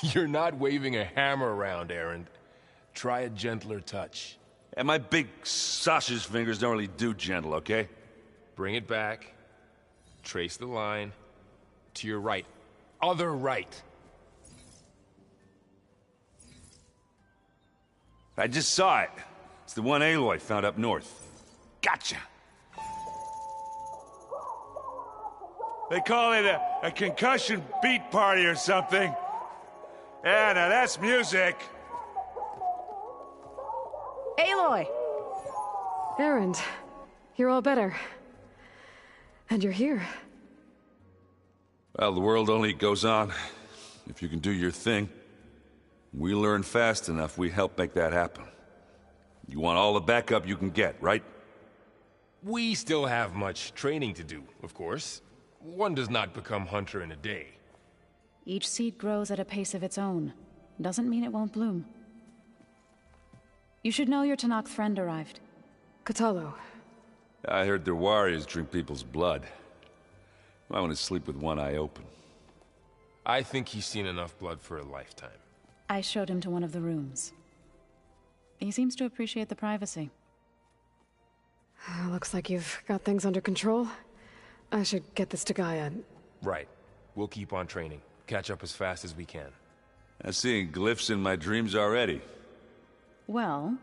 You're not waving a hammer around, Erend. Try a gentler touch. And my big sausage fingers don't really do gentle, okay? Bring it back. Trace the line. To your right. Other right. I just saw it. It's the one Aloy found up north. Gotcha! They call it a concussion beat party or something. Yeah, now that's music. Aloy! Erend, you're all better. And you're here. Well, the world only goes on if you can do your thing. We learn fast enough, we help make that happen. You want all the backup you can get, right? We still have much training to do, of course. One does not become hunter in a day. Each seed grows at a pace of its own. Doesn't mean it won't bloom. You should know your Tenakth friend arrived. Kotallo. I heard their warriors drink people's blood. I want to sleep with one eye open. I think he's seen enough blood for a lifetime. I showed him to one of the rooms. He seems to appreciate the privacy. Looks like you've got things under control. I should get this to Gaia. Right. We'll keep on training. Catch up as fast as we can. I'm seeing glyphs in my dreams already. Well,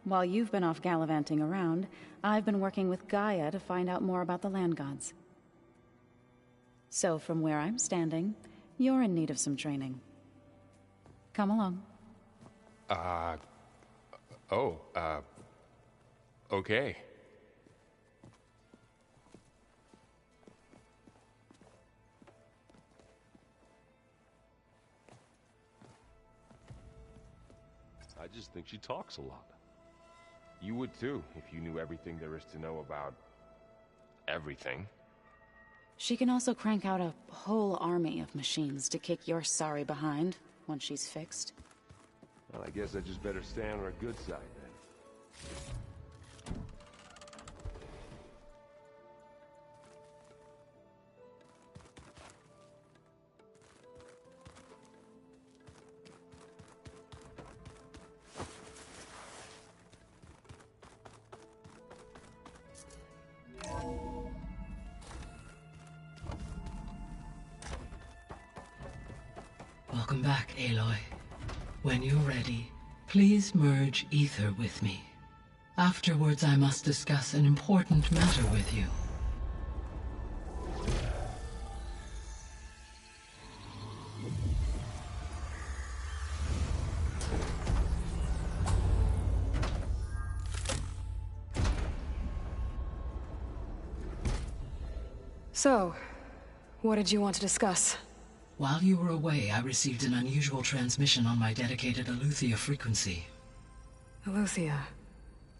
while you've been off gallivanting around, I've been working with Gaia to find out more about the land gods. So from where I'm standing, you're in need of some training. Come along. Okay. I just think she talks a lot. You would too, if you knew everything there is to know about... everything. She can also crank out a whole army of machines to kick your sorry behind once she's fixed. Well, I guess I just better stay on her good side then. Welcome back, Aloy. When you're ready, please merge Ether with me. Afterwards, I must discuss an important matter with you. So, what did you want to discuss? While you were away, I received an unusual transmission on my dedicated Eleuthia frequency. Eleuthia.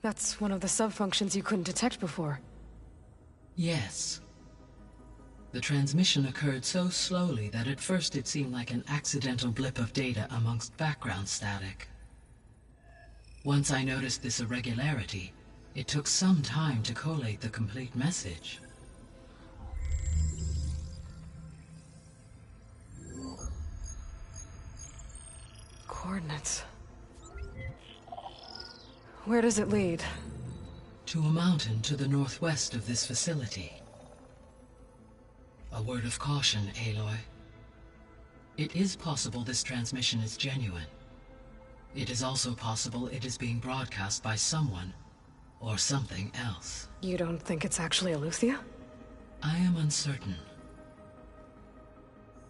That's one of the sub-functions you couldn't detect before. Yes. The transmission occurred so slowly that at first it seemed like an accidental blip of data amongst background static. Once I noticed this irregularity, it took some time to collate the complete message. Coordinates. Where does it lead? To a mountain to the northwest of this facility. A word of caution, Aloy. It is possible this transmission is genuine. It is also possible it is being broadcast by someone or something else. You don't think it's actually Eleuthia? I am uncertain.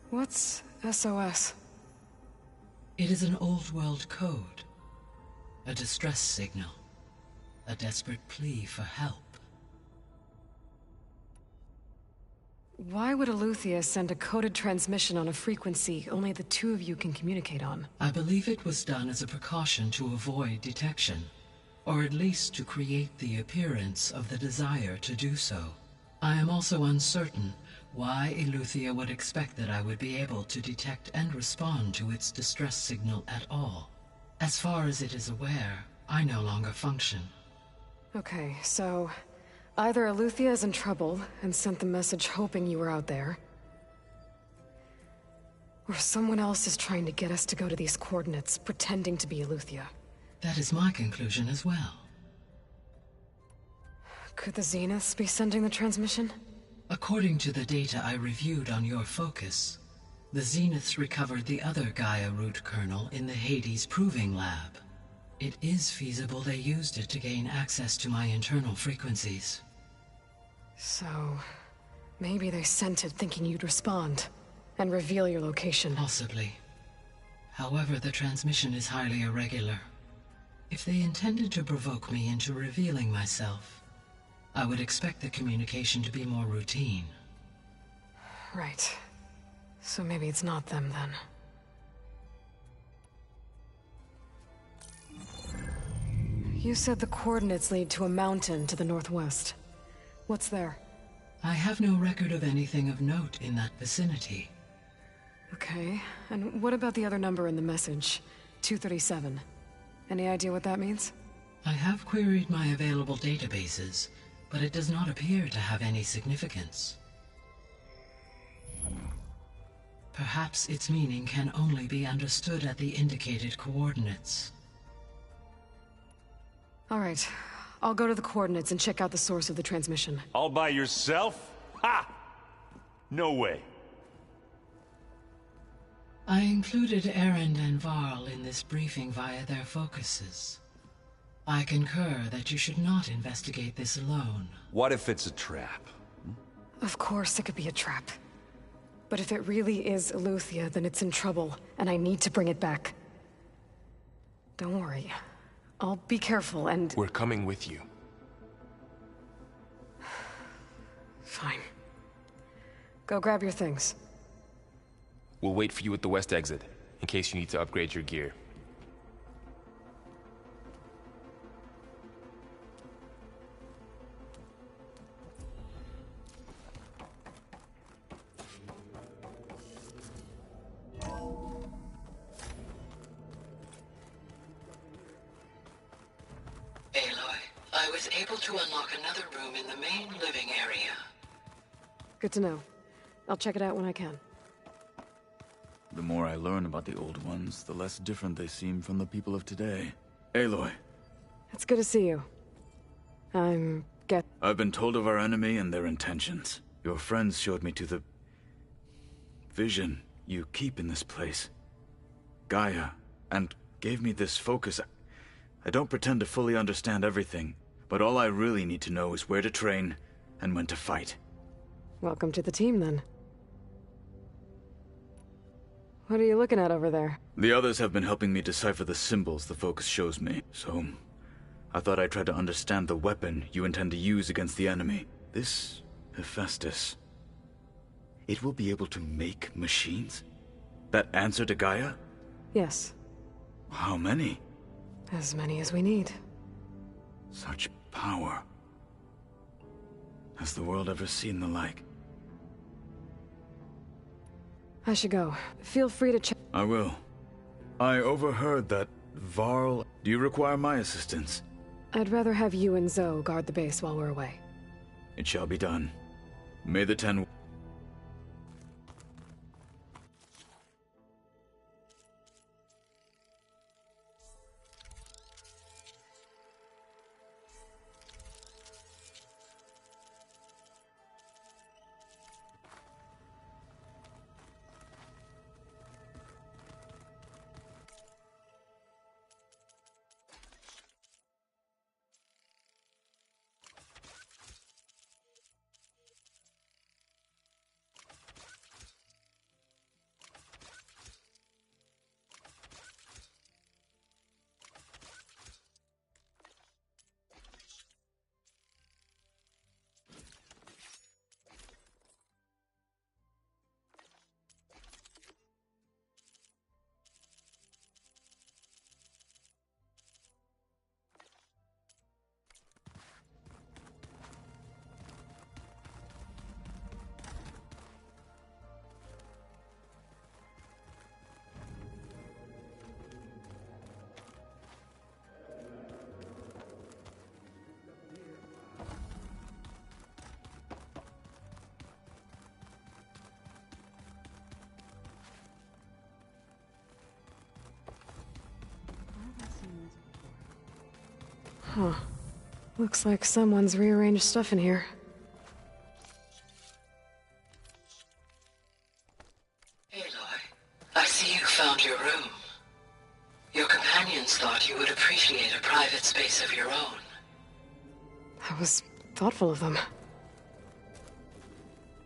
What's SOS? It is an old-world code. A distress signal. A desperate plea for help. Why would Eleuthia send a coded transmission on a frequency only the two of you can communicate on? I believe it was done as a precaution to avoid detection, or at least to create the appearance of the desire to do so. I am also uncertain why Eleuthia would expect that I would be able to detect and respond to its distress signal at all. As far as it is aware, I no longer function. Okay, so... either Eleuthia is in trouble and sent the message hoping you were out there, Or someone else is trying to get us to go to these coordinates, pretending to be Eleuthia. That is my conclusion as well. Could the Zeniths be sending the transmission? According to the data I reviewed on your focus, the Zeniths recovered the other Gaia root kernel in the Hades Proving Lab. It is feasible they used it to gain access to my internal frequencies. So, maybe they sent it thinking you'd respond, and reveal your location. Possibly. However, the transmission is highly irregular. If they intended to provoke me into revealing myself, I would expect the communication to be more routine. Right. So maybe it's not them, then. You said the coordinates lead to a mountain to the northwest. What's there? I have no record of anything of note in that vicinity. Okay, and what about the other number in the message? 237. Any idea what that means? I have queried my available databases, but it does not appear to have any significance. Perhaps its meaning can only be understood at the indicated coordinates. All right, I'll go to the coordinates and check out the source of the transmission. All by yourself? Ha! No way. I included Erend and Varl in this briefing via their focuses. I concur that you should not investigate this alone. What if it's a trap? Of course it could be a trap. But if it really is Eleuthia, then it's in trouble, and I need to bring it back. Don't worry. I'll be careful and... We're coming with you. Fine. Go grab your things. We'll wait for you at the west exit, in case you need to upgrade your gear. Aloy, I was able to unlock another room in the main living area. Good to know. I'll check it out when I can. The more I learn about the Old Ones, the less different they seem from the people of today. Aloy. It's good to see you. I've been told of our enemy and their intentions. Your friends showed me to the... vision you keep in this place. Gaia, and gave me this focus. I don't pretend to fully understand everything, but all I really need to know is where to train and when to fight. Welcome to the team, then. What are you looking at over there? The others have been helping me decipher the symbols the focus shows me, so... I thought I'd try to understand the weapon you intend to use against the enemy. This Hephaestus... it will be able to make machines? That answer to Gaia? Yes. How many? As many as we need. Such power. Has the world ever seen the like? I should go. Feel free to check. I will. I overheard that Varl... Do you require my assistance? I'd rather have you and Zoe guard the base while we're away. It shall be done. May the Ten... Huh. Looks like someone's rearranged stuff in here. Aloy, I see you found your room. Your companions thought you would appreciate a private space of your own. That was thoughtful of them.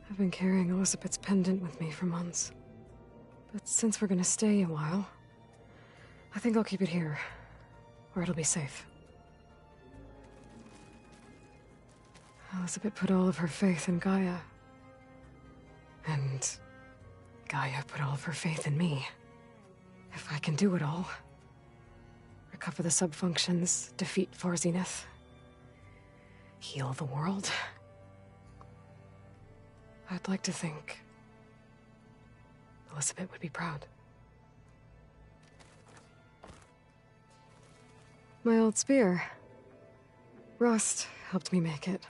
I've been carrying Elizabeth's pendant with me for months. But since we're gonna stay a while, I think I'll keep it here, where it'll be safe. Elizabeth put all of her faith in Gaia. And Gaia put all of her faith in me. If I can do it all, recover the subfunctions, defeat Far Zenith, heal the world, I'd like to think Elizabeth would be proud. My old spear. Rust helped me make it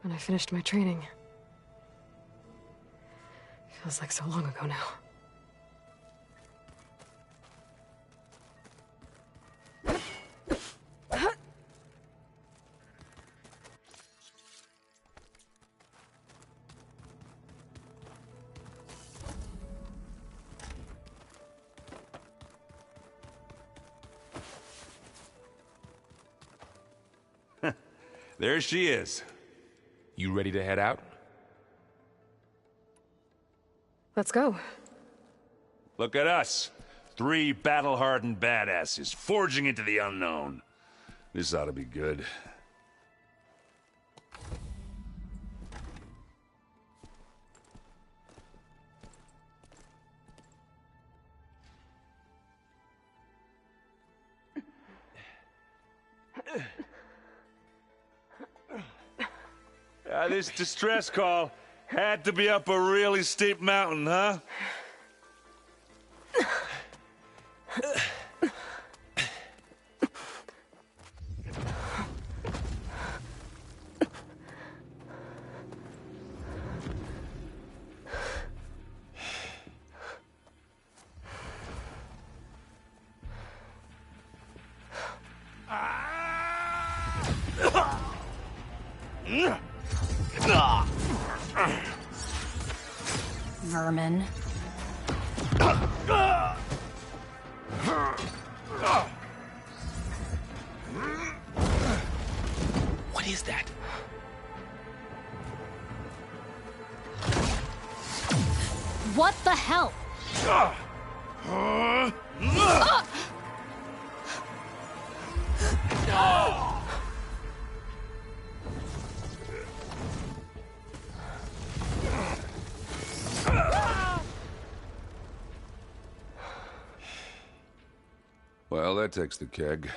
when I finished my training. Feels like so long ago now. There she is. You ready to head out? Let's go. Look at us. 3 battle-hardened badasses forging into the unknown. This ought to be good. This distress call had to be up a really steep mountain, huh? Vermin. What is that? What the hell? Well, that takes the keg.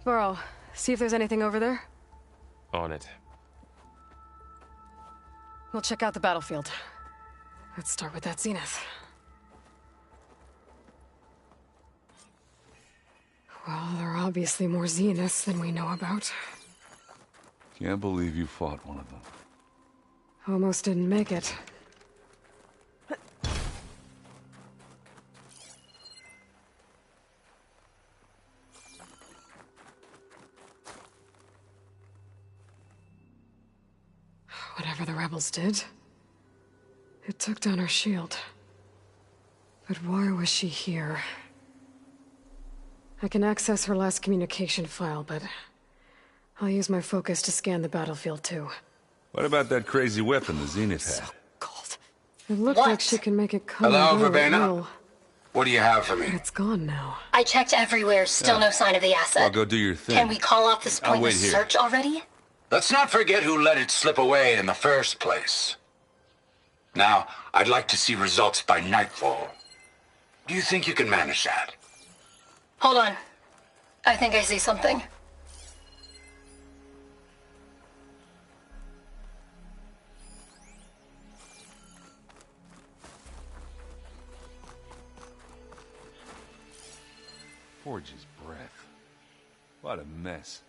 Varl, see if there's anything over there. On it. We'll check out the battlefield. Let's start with that Zenith. Well, there are obviously more Zeniths than we know about. Can't believe you fought one of them. Almost didn't make it. Whatever the rebels did, it took down our shield. But why was she here? I can access her last communication file, but I'll use my focus to scan the battlefield too. What about that crazy weapon the Zenith had? Cold. It looked like she can make it come Hello, and go at Verbena? will, What do you have for but me? it's gone now. I checked everywhere, still no sign of the asset. Well, go do your thing. Can we call off this I'll wait pointless here. search already? Let's not forget who let it slip away in the first place. Now, I'd like to see results by nightfall. Do you think you can manage that? Hold on. I think I see something. Forge's breath. What a mess.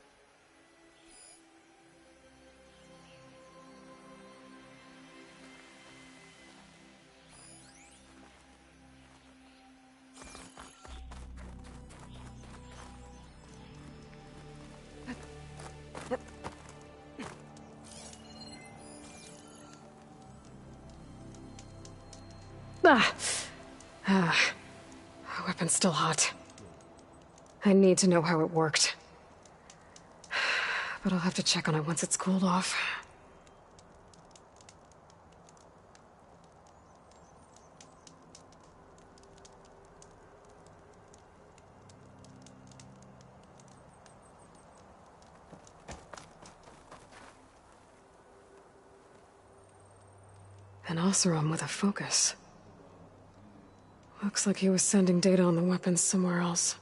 The weapon's still hot. I need to know how it worked. But I'll have to check on it once it's cooled off. An Oseram with a focus. Looks like he was sending data on the weapons somewhere else.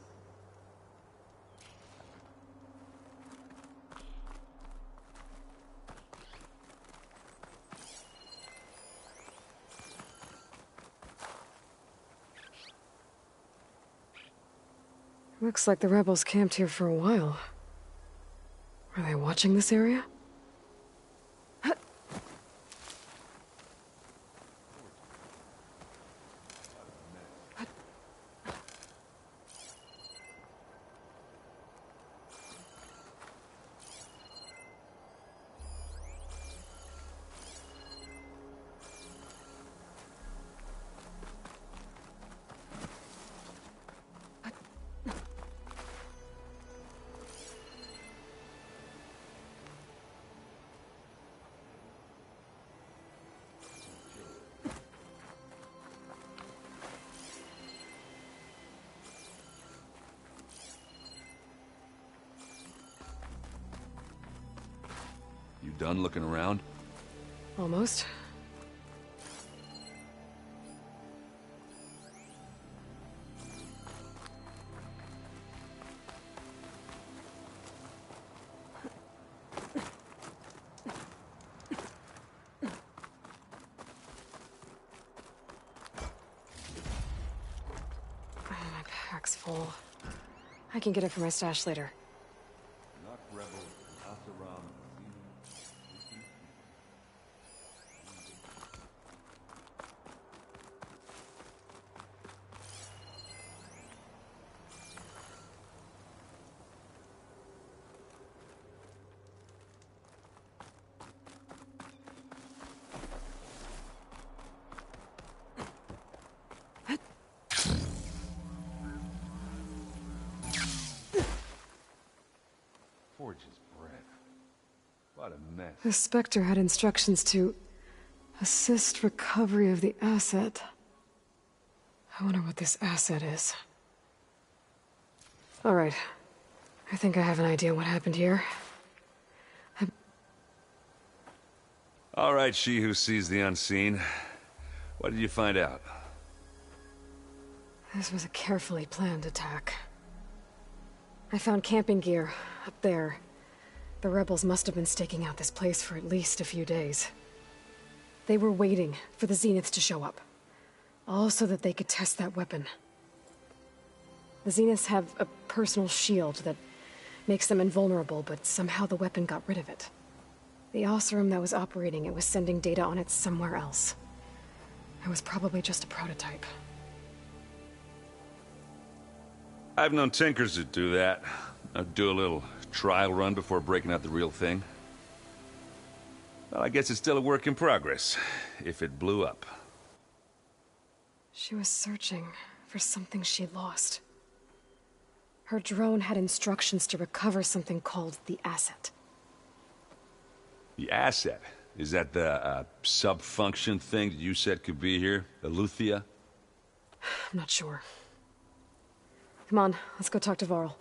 Looks like the rebels camped here for a while. Are they watching this area? You done looking around? Almost. My pack's full. I can get it for my stash later. Not rebels, Oseram. Forge's breath. What a mess. The Spectre had instructions to assist recovery of the asset. I wonder what this asset is. All right. I think I have an idea what happened here. All right, she who sees the unseen. What did you find out? This was a carefully planned attack. I found camping gear up there. The rebels must have been staking out this place for at least a few days. They were waiting for the Zeniths to show up. All so that they could test that weapon. The Zeniths have a personal shield that makes them invulnerable, but somehow the weapon got rid of it. The Oseram that was operating it was sending data on it somewhere else. It was probably just a prototype. I've known tinkers that do that. I'd do a little trial run before breaking out the real thing. Well, I guess it's still a work in progress, if it blew up. She was searching for something she lost. Her drone had instructions to recover something called the Asset. The Asset? Is that the sub-function thing that you said could be here? Eleuthia? I'm not sure. Come on, let's go talk to Varl.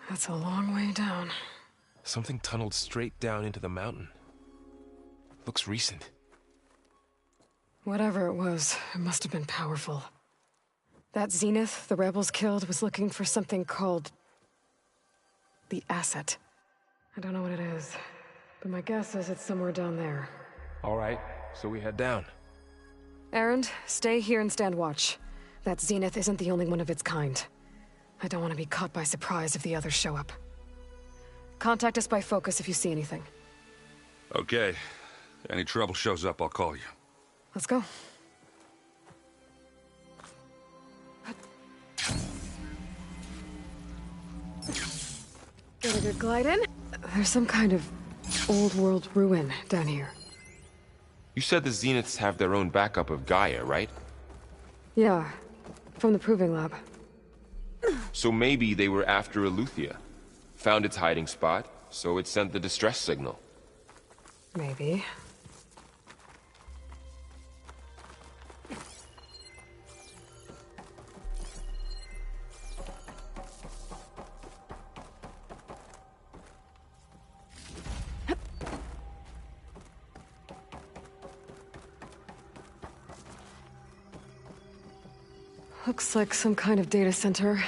That's a long way down. Something tunneled straight down into the mountain. Looks recent. Whatever it was, it must have been powerful. That Zenith the rebels killed was looking for something called the Asset. I don't know what it is, but my guess is it's somewhere down there. All right, so we head down. Erend, stay here and stand watch. That Zenith isn't the only one of its kind. I don't want to be caught by surprise if the others show up. Contact us by focus if you see anything. Okay. Any trouble shows up, I'll call you. Let's go. Get a good glide in. There's some kind of old world ruin down here. You said the Zeniths have their own backup of Gaia, right? Yeah, from the Proving Lab. So maybe they were after Eleuthia. Found its hiding spot, so it sent the distress signal. Maybe. Looks like some kind of data center.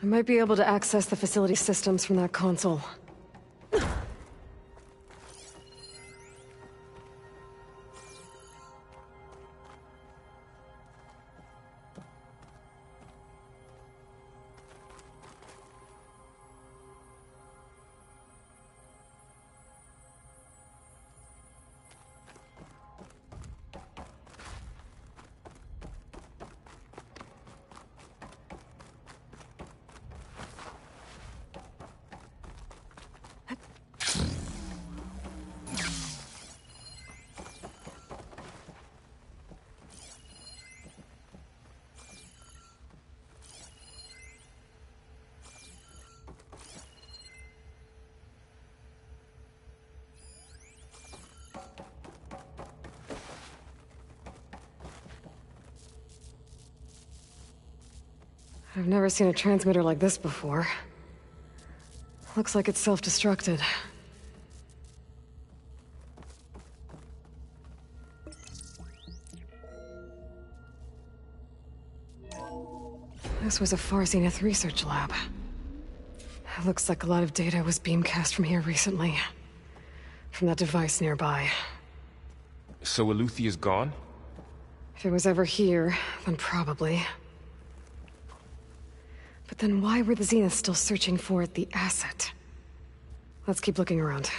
I might be able to access the facility systems from that console. I've never seen a transmitter like this before. Looks like it's self-destructed. This was a Far Zenith research lab. It looks like a lot of data was beamcast from here recently. From that device nearby. So Eleuthia's gone? If it was ever here, then probably. But then why were the Zeniths still searching for the asset? Let's keep looking around.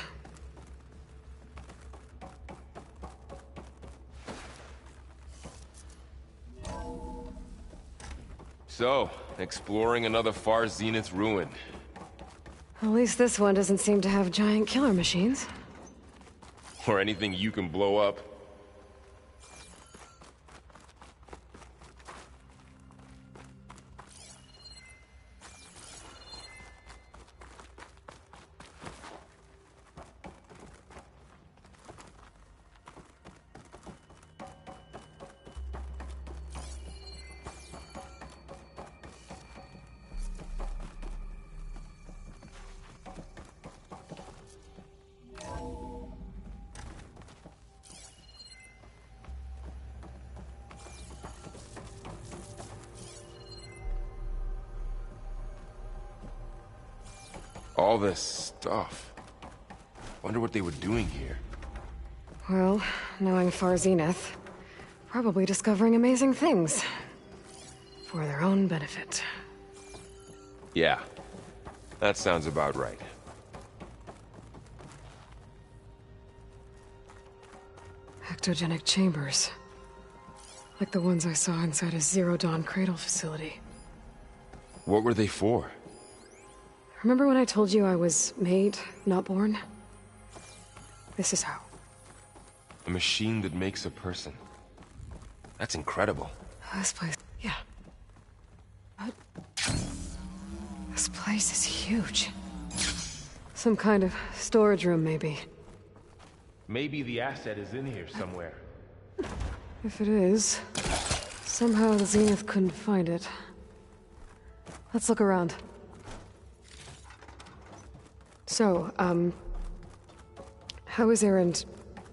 So, exploring another Far Zenith ruin. At least this one doesn't seem to have giant killer machines. Or anything you can blow up. All this stuff. Wonder what they were doing here. Well, knowing Far Zenith, probably discovering amazing things. For their own benefit. Yeah, that sounds about right. Ectogenic chambers. Like the ones I saw inside a Zero Dawn cradle facility. What were they for? Remember when I told you I was made, not born? This is how. A machine that makes a person. That's incredible. This place... yeah. What? This place is huge. Some kind of storage room, maybe. Maybe the asset is in here somewhere. If it is, somehow the Zenith couldn't find it. Let's look around. So, how is Erend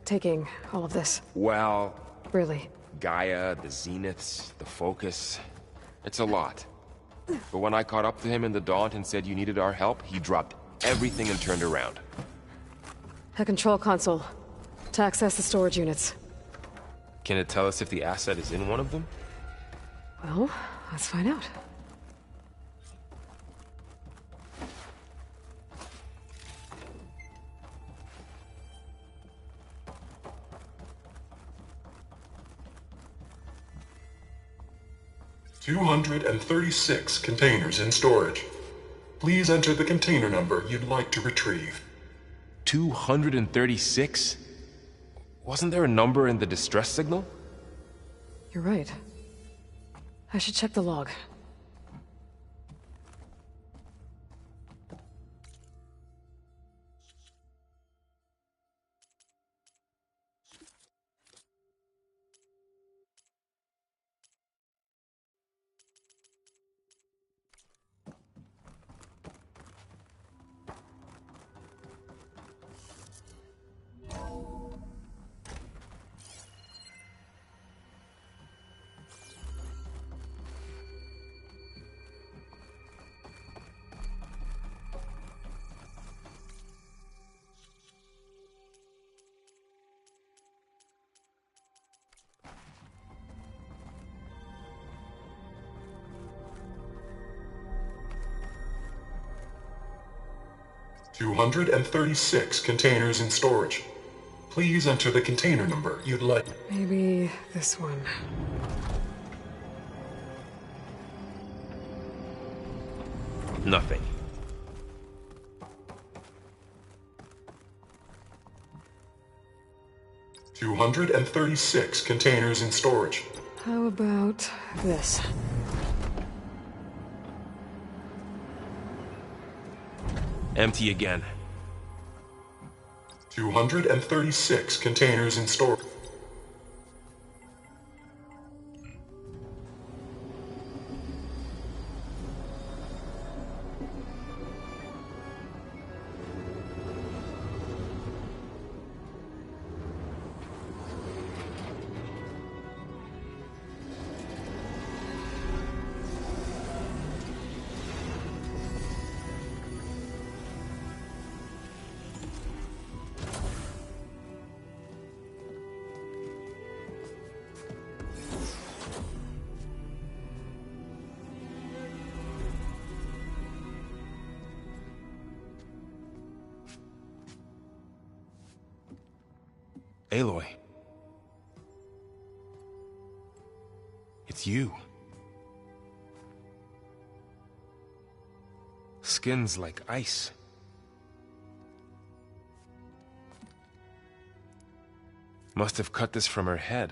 taking all of this? Well... Really? Gaia, the Zeniths, the Focus. It's a lot. But when I caught up to him in the Daunt and said you needed our help, he dropped everything and turned around. A control console. To access the storage units. Can it tell us if the asset is in one of them? Well, let's find out. 236 containers in storage. Please enter the container number you'd like to retrieve. 236? Wasn't there a number in the distress signal? You're right. I should check the log. $236 containers in storage. Please enter the container number you'd like. Maybe this one. Nothing. $236 containers in storage. How about this? Empty again. 236 containers in storage. Aloy. It's you. Skin's like ice. Must have cut this from her head.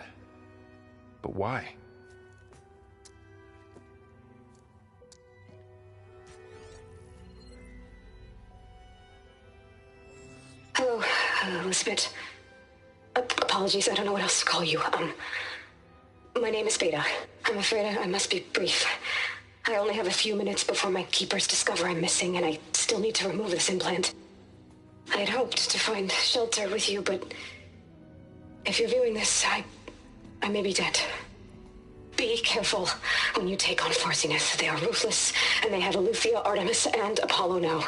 But why? Hello, Elizabeth. Apologies, I don't know what else to call you. My name is Beta. I'm afraid I must be brief. I only have a few minutes before my keepers discover I'm missing, and I still need to remove this implant. I had hoped to find shelter with you, but if you're viewing this, I may be dead. Be careful when you take on Farsineth. They are ruthless, and they have Eleuthia, Artemis, and Apollo now.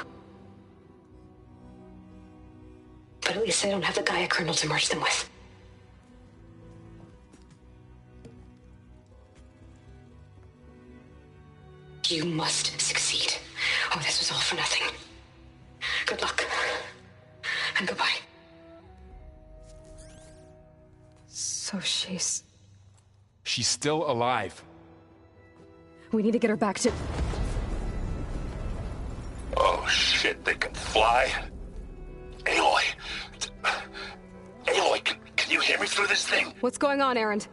But at least I don't have the Gaia kernel to merge them with. You must succeed. Oh, this was all for nothing. Good luck. And goodbye. So she's still alive. We need to get her back to... Oh, shit, they can fly? Aloy! Aloy, can you hear me through this thing? What's going on, Erend?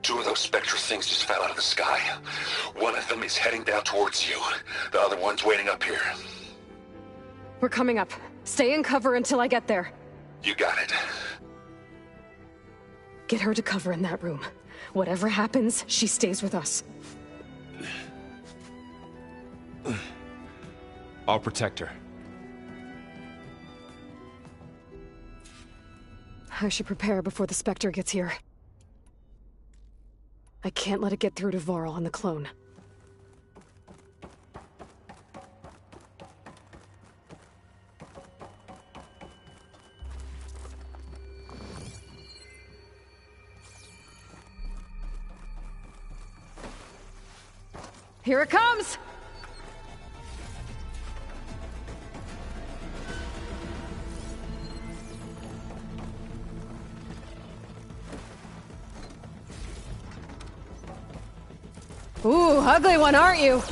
2 of those Spectre things just fell out of the sky. One of them is heading down towards you. The other one's waiting up here. We're coming up. Stay in cover until I get there. You got it. Get her to cover in that room. Whatever happens, she stays with us. I'll protect her. I should prepare before the Spectre gets here. I can't let it get through to Varl and the clone. Here it comes! Ooh, ugly one, aren't you?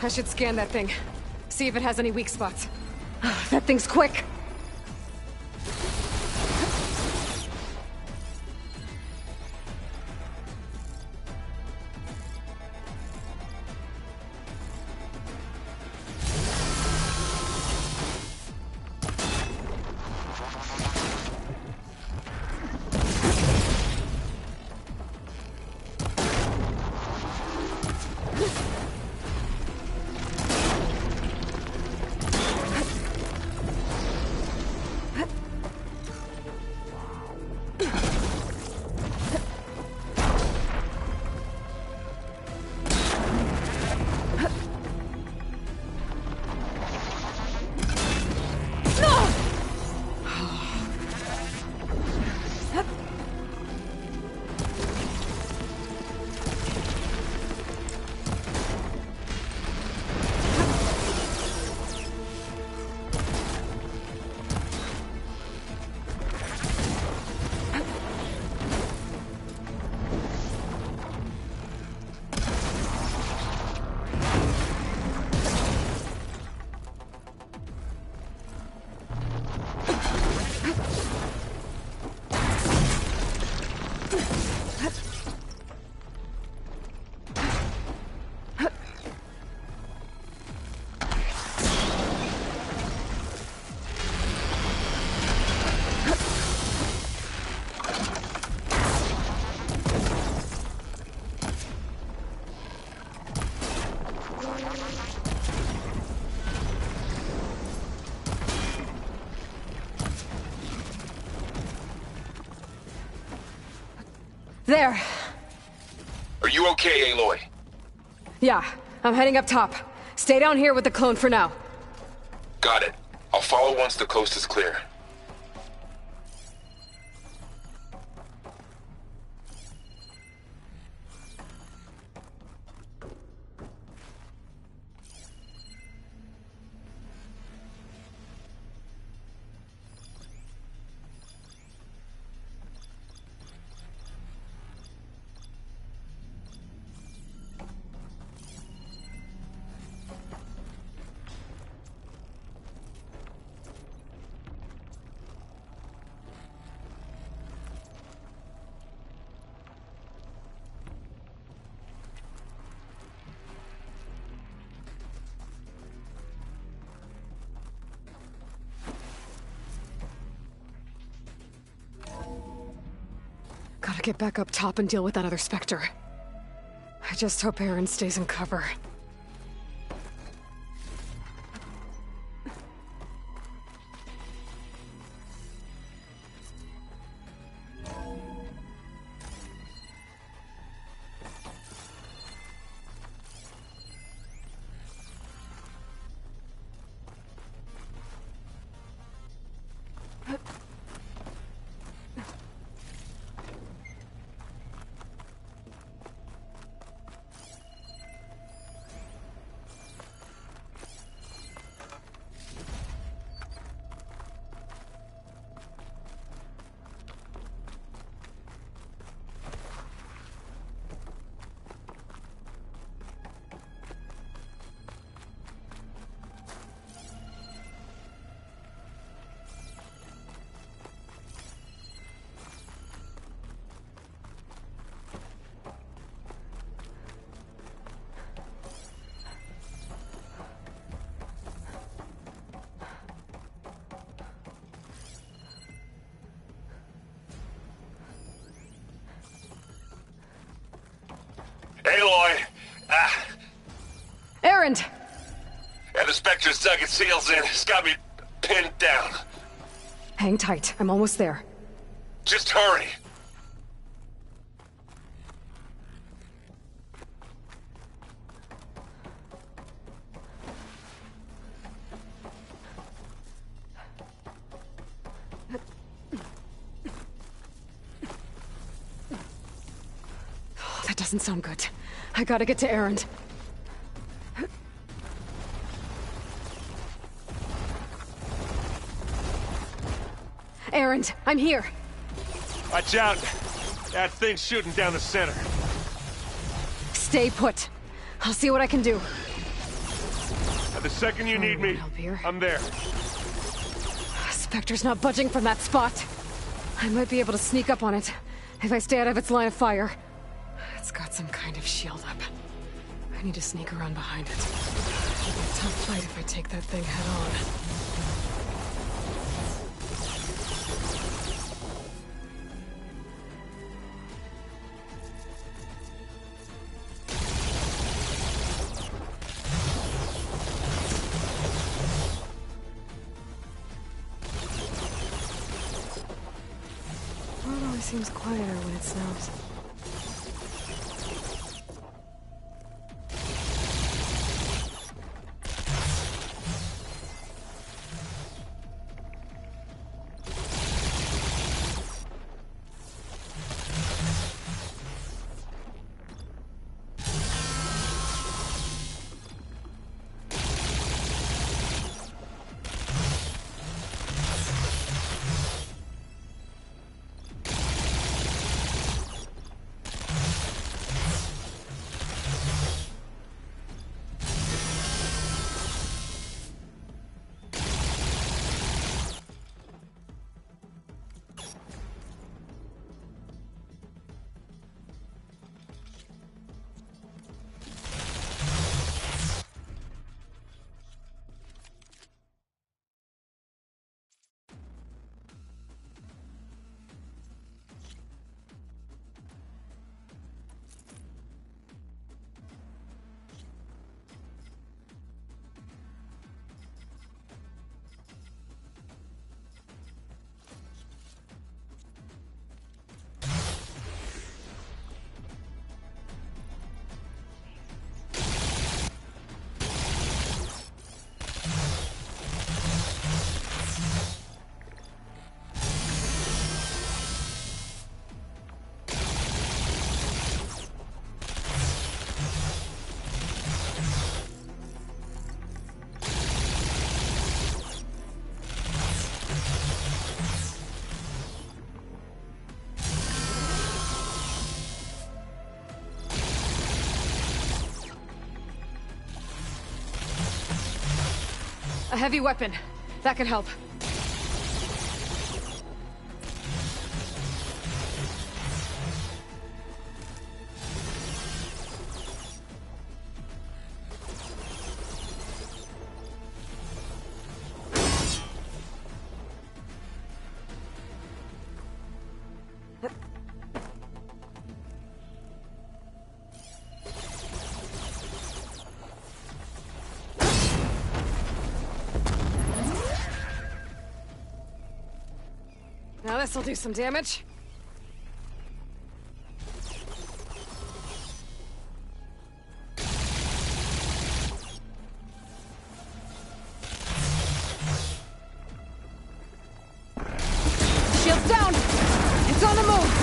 I should scan that thing. See if it has any weak spots. That thing's quick! There. Are you okay, Aloy? Yeah, I'm heading up top. Stay down here with the clone for now. Got it. I'll follow once the coast is clear. Gotta get back up top and deal with that other Spectre. I just hope Aaron stays in cover. Aloy! Erend! And the Spectre's dug its heels in. It's got me pinned down. Hang tight. I'm almost there. Just hurry. doesn't sound good. I gotta get to Erend. Erend, I'm here. Watch out! That thing's shooting down the center. Stay put. I'll see what I can do. The second you need me, I'm there. Spectre's not budging from that spot. I might be able to sneak up on it if I stay out of its line of fire. It's got some kind of shield up. I need to sneak around behind it. It'll be a tough fight if I take that thing head on. Seems quieter when it snows. A heavy weapon. That could help. Now this'll do some damage. Shield's down! It's on the move!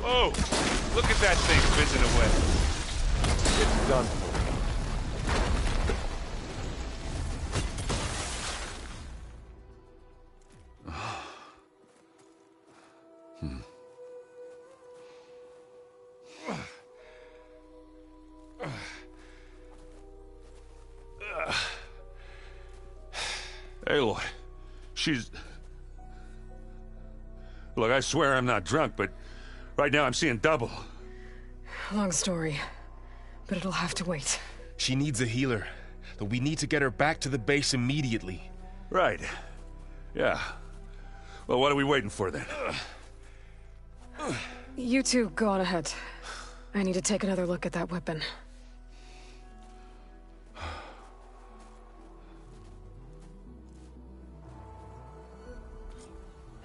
Whoa! Look at that thing fizzing away. It's done for. Aloy, she's... Look, I swear I'm not drunk, but right now I'm seeing double. Long story, but it'll have to wait. She needs a healer. But we need to get her back to the base immediately. Right. Yeah. Well, what are we waiting for then? You two go on ahead. I need to take another look at that weapon.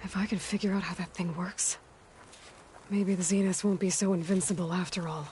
If I can figure out how that thing works, maybe the Zeniths won't be so invincible after all.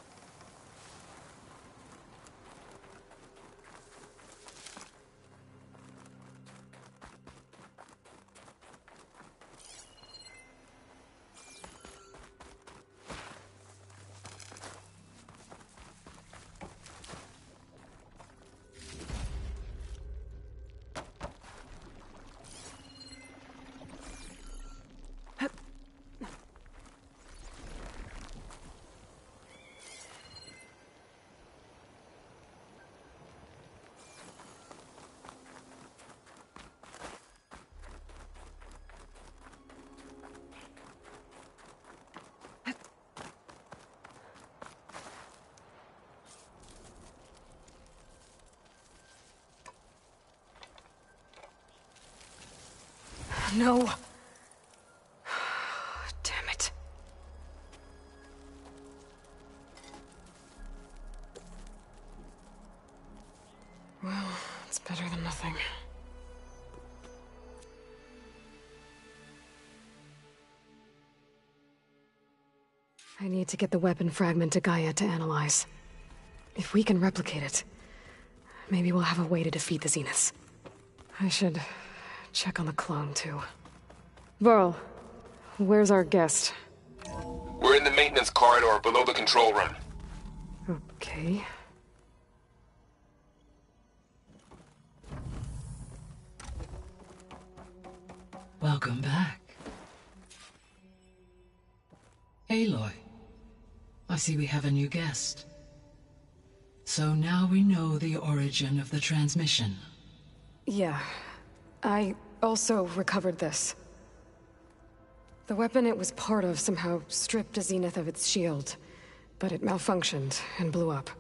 No. Damn it. Well, it's better than nothing. I need to get the weapon fragment to Gaia to analyze. If we can replicate it, maybe we'll have a way to defeat the Zeniths. I should check on the clone, too. Varl, where's our guest? We're in the maintenance corridor below the control room. Okay. Welcome back. Aloy, I see we have a new guest. So now we know the origin of the transmission. Yeah. I also recovered this. The weapon it was part of somehow stripped a Zenith of its shield, but it malfunctioned and blew up.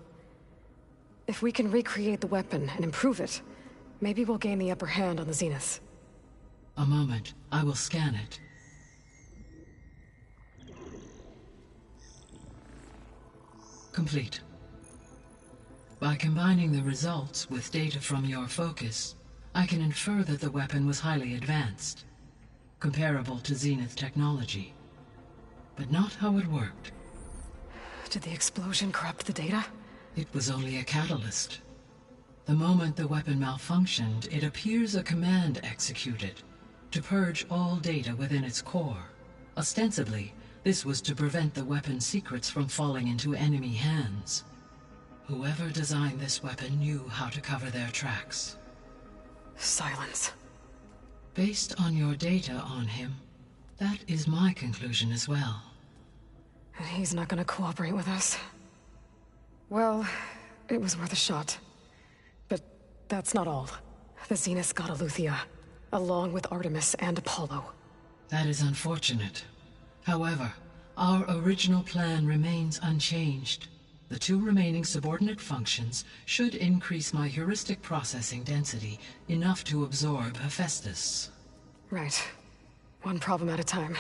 If we can recreate the weapon and improve it, maybe we'll gain the upper hand on the Zeniths. A moment, I will scan it. Complete. By combining the results with data from your focus, I can infer that the weapon was highly advanced, comparable to Zenith technology, but not how it worked. Did the explosion corrupt the data? It was only a catalyst. The moment the weapon malfunctioned, it appears a command executed to purge all data within its core. Ostensibly, this was to prevent the weapon's secrets from falling into enemy hands. Whoever designed this weapon knew how to cover their tracks. Silence. Based on your data on him, that is my conclusion as well. And he's not gonna cooperate with us. Well, it was worth a shot. But that's not all. The Zeniths got Eleuthia, along with Artemis and Apollo. That is unfortunate. However, our original plan remains unchanged. The two remaining subordinate functions should increase my heuristic processing density enough to absorb Hephaestus. Right. One problem at a time.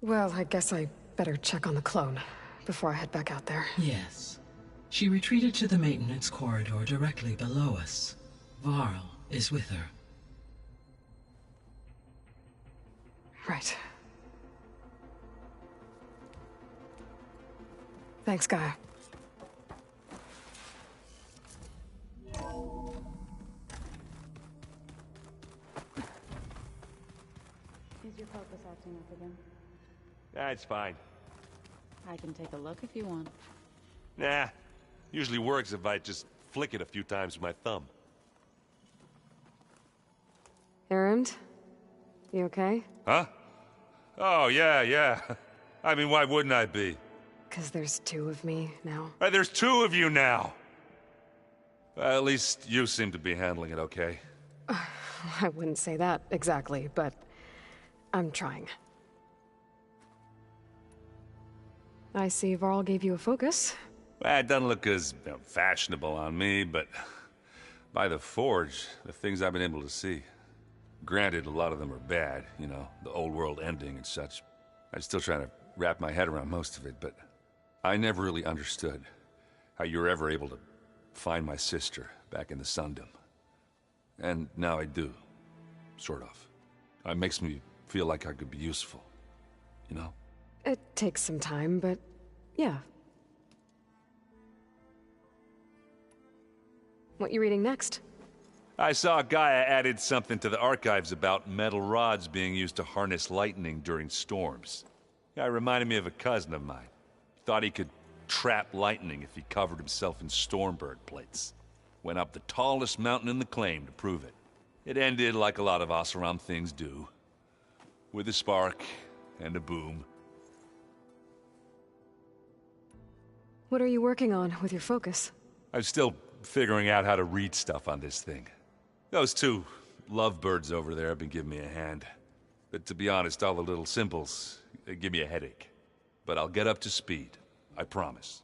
Well, I guess I better check on the clone before I head back out there. Yes. She retreated to the maintenance corridor directly below us. Varl is with her. Right. Thanks, Gaia. Is your focus acting up again? That's fine. I can take a look if you want. Nah. Usually works if I just flick it a few times with my thumb. Erend? You okay? Huh? Oh, yeah. I mean, why wouldn't I be? 'Cause there's two of me now. There's two of you now! At least you seem to be handling it okay. I wouldn't say that exactly, but I'm trying. I see Varl gave you a focus. Well, it doesn't look as fashionable on me, but by the Forge, the things I've been able to see. Granted, a lot of them are bad, you know, the old world ending and such. I'm still trying to wrap my head around most of it, but I never really understood how you were ever able to find my sister back in the Sundom. And now I do. Sort of. It makes me feel like I could be useful. You know? It takes some time, but yeah. What you reading next? I saw Gaia added something to the archives about metal rods being used to harness lightning during storms. Guy reminded me of a cousin of mine. Thought he could trap lightning if he covered himself in Stormbird plates. Went up the tallest mountain in the claim to prove it. It ended like a lot of Oseram things do. With a spark and a boom. What are you working on with your focus? I'm still figuring out how to read stuff on this thing. Those two lovebirds over there have been giving me a hand. But to be honest, all the little symbols give me a headache. But I'll get up to speed. I promise.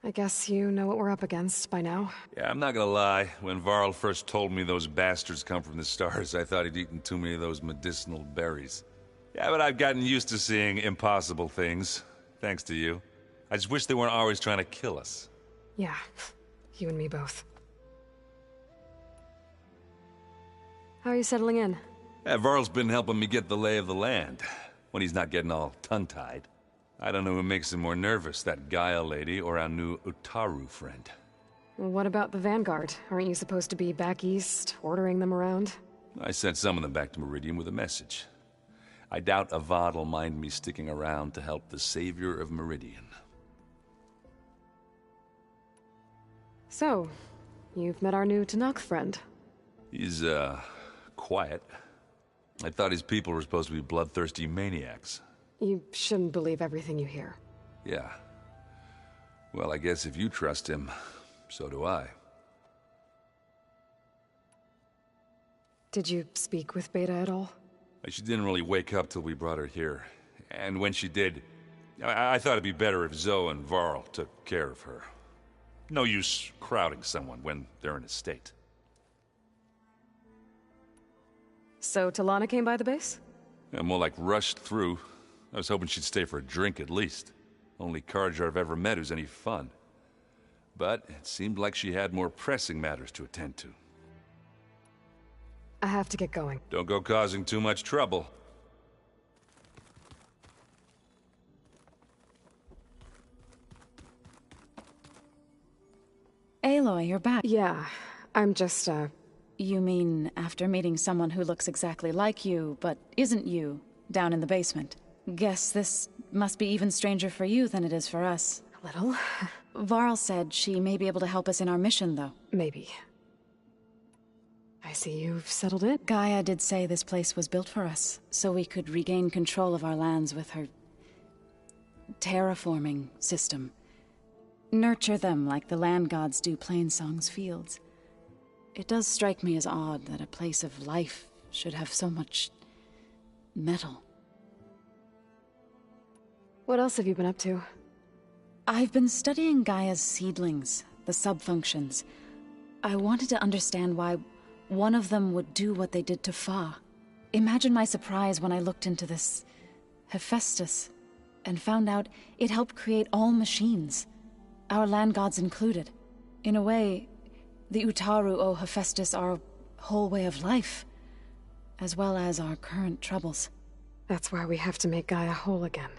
I guess you know what we're up against by now. Yeah, I'm not gonna lie. When Varl first told me those bastards come from the stars, I thought he'd eaten too many of those medicinal berries. Yeah, but I've gotten used to seeing impossible things. Thanks to you. I just wish they weren't always trying to kill us. Yeah, you and me both. How are you settling in? Yeah, Varl's been helping me get the lay of the land, when he's not getting all tongue-tied. I don't know who makes him more nervous, that Gaia lady or our new Utaru friend. What about the Vanguard? Aren't you supposed to be back east, ordering them around? I sent some of them back to Meridian with a message. I doubt Avad will mind me sticking around to help the savior of Meridian. So, you've met our new Tenakth friend. He's, quiet. I thought his people were supposed to be bloodthirsty maniacs. You shouldn't believe everything you hear. Yeah. Well, I guess if you trust him, so do I. Did you speak with Beta at all? She didn't really wake up till we brought her here. And when she did, I thought it'd be better if Zoe and Varl took care of her. No use crowding someone when they're in a state. So Talana came by the base? Yeah, more like rushed through. I was hoping she'd stay for a drink at least. Only Carja I've ever met who's any fun. But it seemed like she had more pressing matters to attend to. I have to get going. Don't go causing too much trouble. Aloy, you're back. Yeah, I'm just, You mean after meeting someone who looks exactly like you, but isn't you, down in the basement? Guess this must be even stranger for you than it is for us. A little. Varl said she may be able to help us in our mission, though. Maybe. I see you've settled in. Gaia did say this place was built for us, so we could regain control of our lands with her terraforming system. Nurture them like the land gods do Plainsong's fields. It does strike me as odd that a place of life should have so much metal. What else have you been up to? I've been studying Gaia's seedlings, the subfunctions. I wanted to understand why one of them would do what they did to Fa. Imagine my surprise when I looked into this Hephaestus and found out it helped create all machines, our land gods included. In a way, the Utaru owe Hephaestus our whole way of life, as well as our current troubles. That's why we have to make Gaia whole again.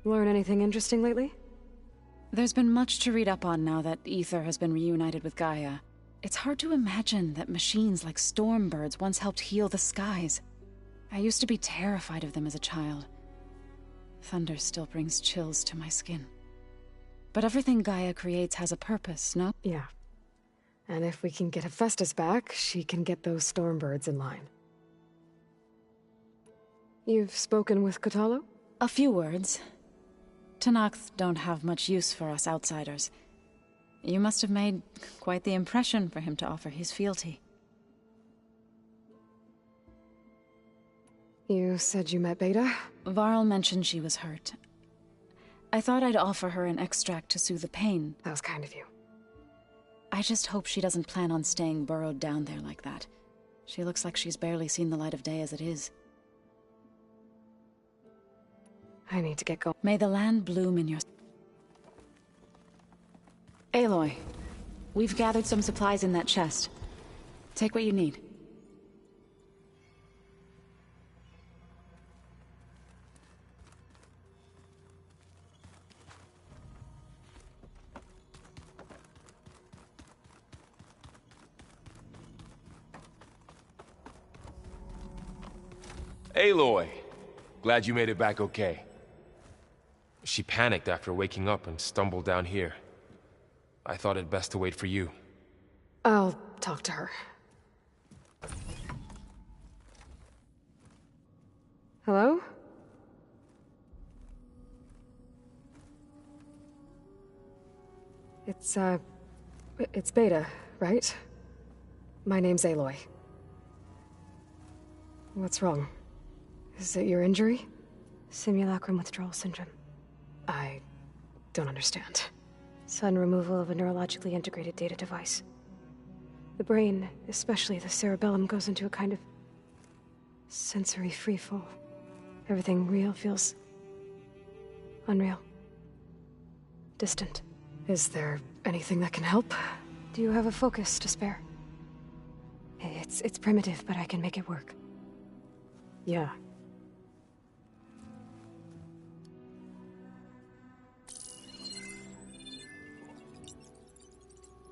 Learn anything interesting lately? There's been much to read up on now that Aether has been reunited with Gaia. It's hard to imagine that machines like Stormbirds once helped heal the skies. I used to be terrified of them as a child. Thunder still brings chills to my skin. But everything Gaia creates has a purpose, no? Yeah. And if we can get Hephaestus back, she can get those Stormbirds in line. You've spoken with Kotallo? A few words. Tenakth don't have much use for us outsiders. You must have made quite the impression for him to offer his fealty. You said you met Beta? Varl mentioned she was hurt. I thought I'd offer her an extract to soothe the pain. That was kind of you. I just hope she doesn't plan on staying burrowed down there like that. She looks like she's barely seen the light of day as it is. I need to get going. May the land bloom in your... Aloy, we've gathered some supplies in that chest. Take what you need. Aloy! Glad you made it back okay. She panicked after waking up and stumbled down here. I thought it best to wait for you. I'll talk to her. Hello? It's Beta, right? My name's Aloy. What's wrong? Is it your injury? Simulacrum withdrawal syndrome. I don't understand. Sudden removal of a neurologically integrated data device. The brain, especially the cerebellum, goes into a kind of sensory freefall. Everything real feels unreal. Distant. Is there anything that can help? Do you have a focus to spare? It's primitive, but I can make it work. Yeah.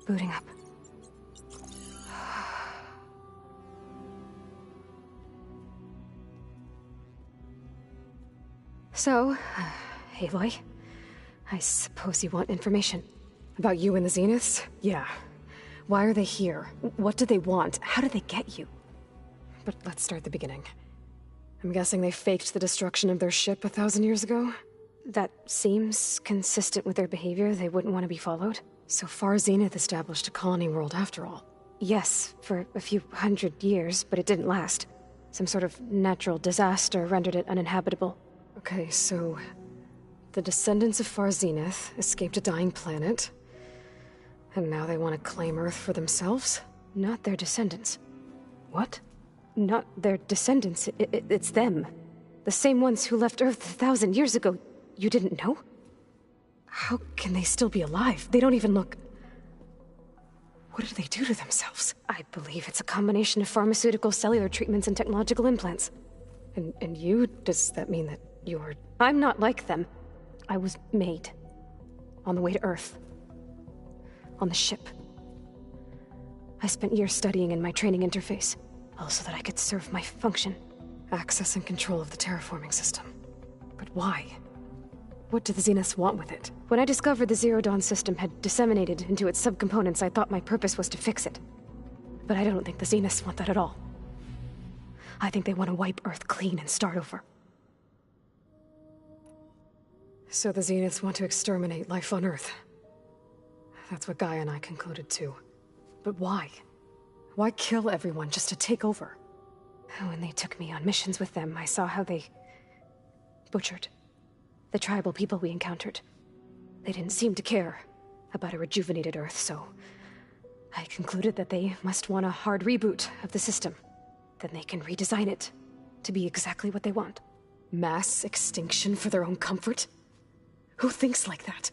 Booting up. So, Aloy, I suppose you want information. About you and the Zeniths? Yeah. Why are they here? What do they want? How did they get you? But let's start at the beginning. I'm guessing they faked the destruction of their ship 1,000 years ago? That seems consistent with their behavior. They wouldn't want to be followed. So far, Zenith established a colony world after all. Yes, for a few hundred years, but it didn't last. Some sort of natural disaster rendered it uninhabitable. Okay, so... the descendants of Far Zenith escaped a dying planet, and now they want to claim Earth for themselves? Not their descendants. What? Not their descendants. It's them. The same ones who left Earth 1,000 years ago. You didn't know? How can they still be alive? They don't even look... What do they do to themselves? I believe it's a combination of pharmaceutical, cellular treatments, and technological implants. And you? Does that mean that you're... I'm not like them. I was made. On the way to Earth. On the ship. I spent years studying in my training interface, all so that I could serve my function. Access and control of the terraforming system. But why? What do the Zeniths want with it? When I discovered the Zero Dawn system had disseminated into its subcomponents, I thought my purpose was to fix it. But I don't think the Zeniths want that at all. I think they want to wipe Earth clean and start over. So the Zeniths want to exterminate life on Earth. That's what Gaia and I concluded too. But why? Why kill everyone just to take over? When they took me on missions with them, I saw how they... butchered the tribal people we encountered. They didn't seem to care about a rejuvenated Earth, so... I concluded that they must want a hard reboot of the system. Then they can redesign it to be exactly what they want. Mass extinction for their own comfort? Who thinks like that?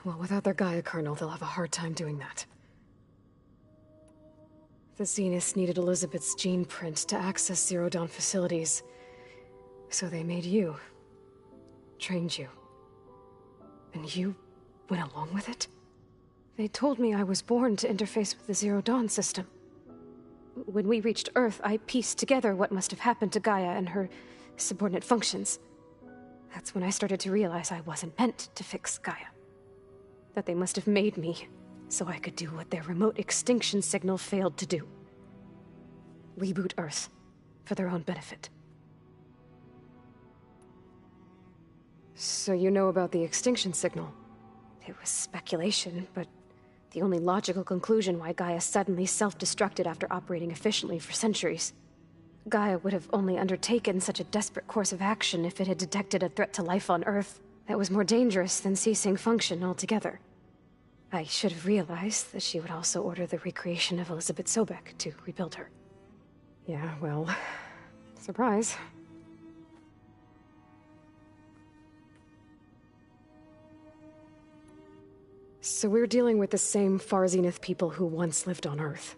Well, without their Gaia kernel, they'll have a hard time doing that. The Zeniths needed Elizabeth's gene print to access Zero Dawn facilities. So they made you. Trained you. And you went along with it? They told me I was born to interface with the Zero Dawn system. When we reached Earth, I pieced together what must have happened to Gaia and her subordinate functions. That's when I started to realize I wasn't meant to fix Gaia. That they must have made me so I could do what their remote extinction signal failed to do. Reboot Earth for their own benefit. So you know about the extinction signal? It was speculation, but the only logical conclusion why Gaia suddenly self-destructed after operating efficiently for centuries. Gaia would have only undertaken such a desperate course of action if it had detected a threat to life on Earth that was more dangerous than ceasing function altogether. I should have realized that she would also order the recreation of Elizabeth Sobek to rebuild her. Yeah, well, surprise. So we're dealing with the same Far Zenith people who once lived on Earth.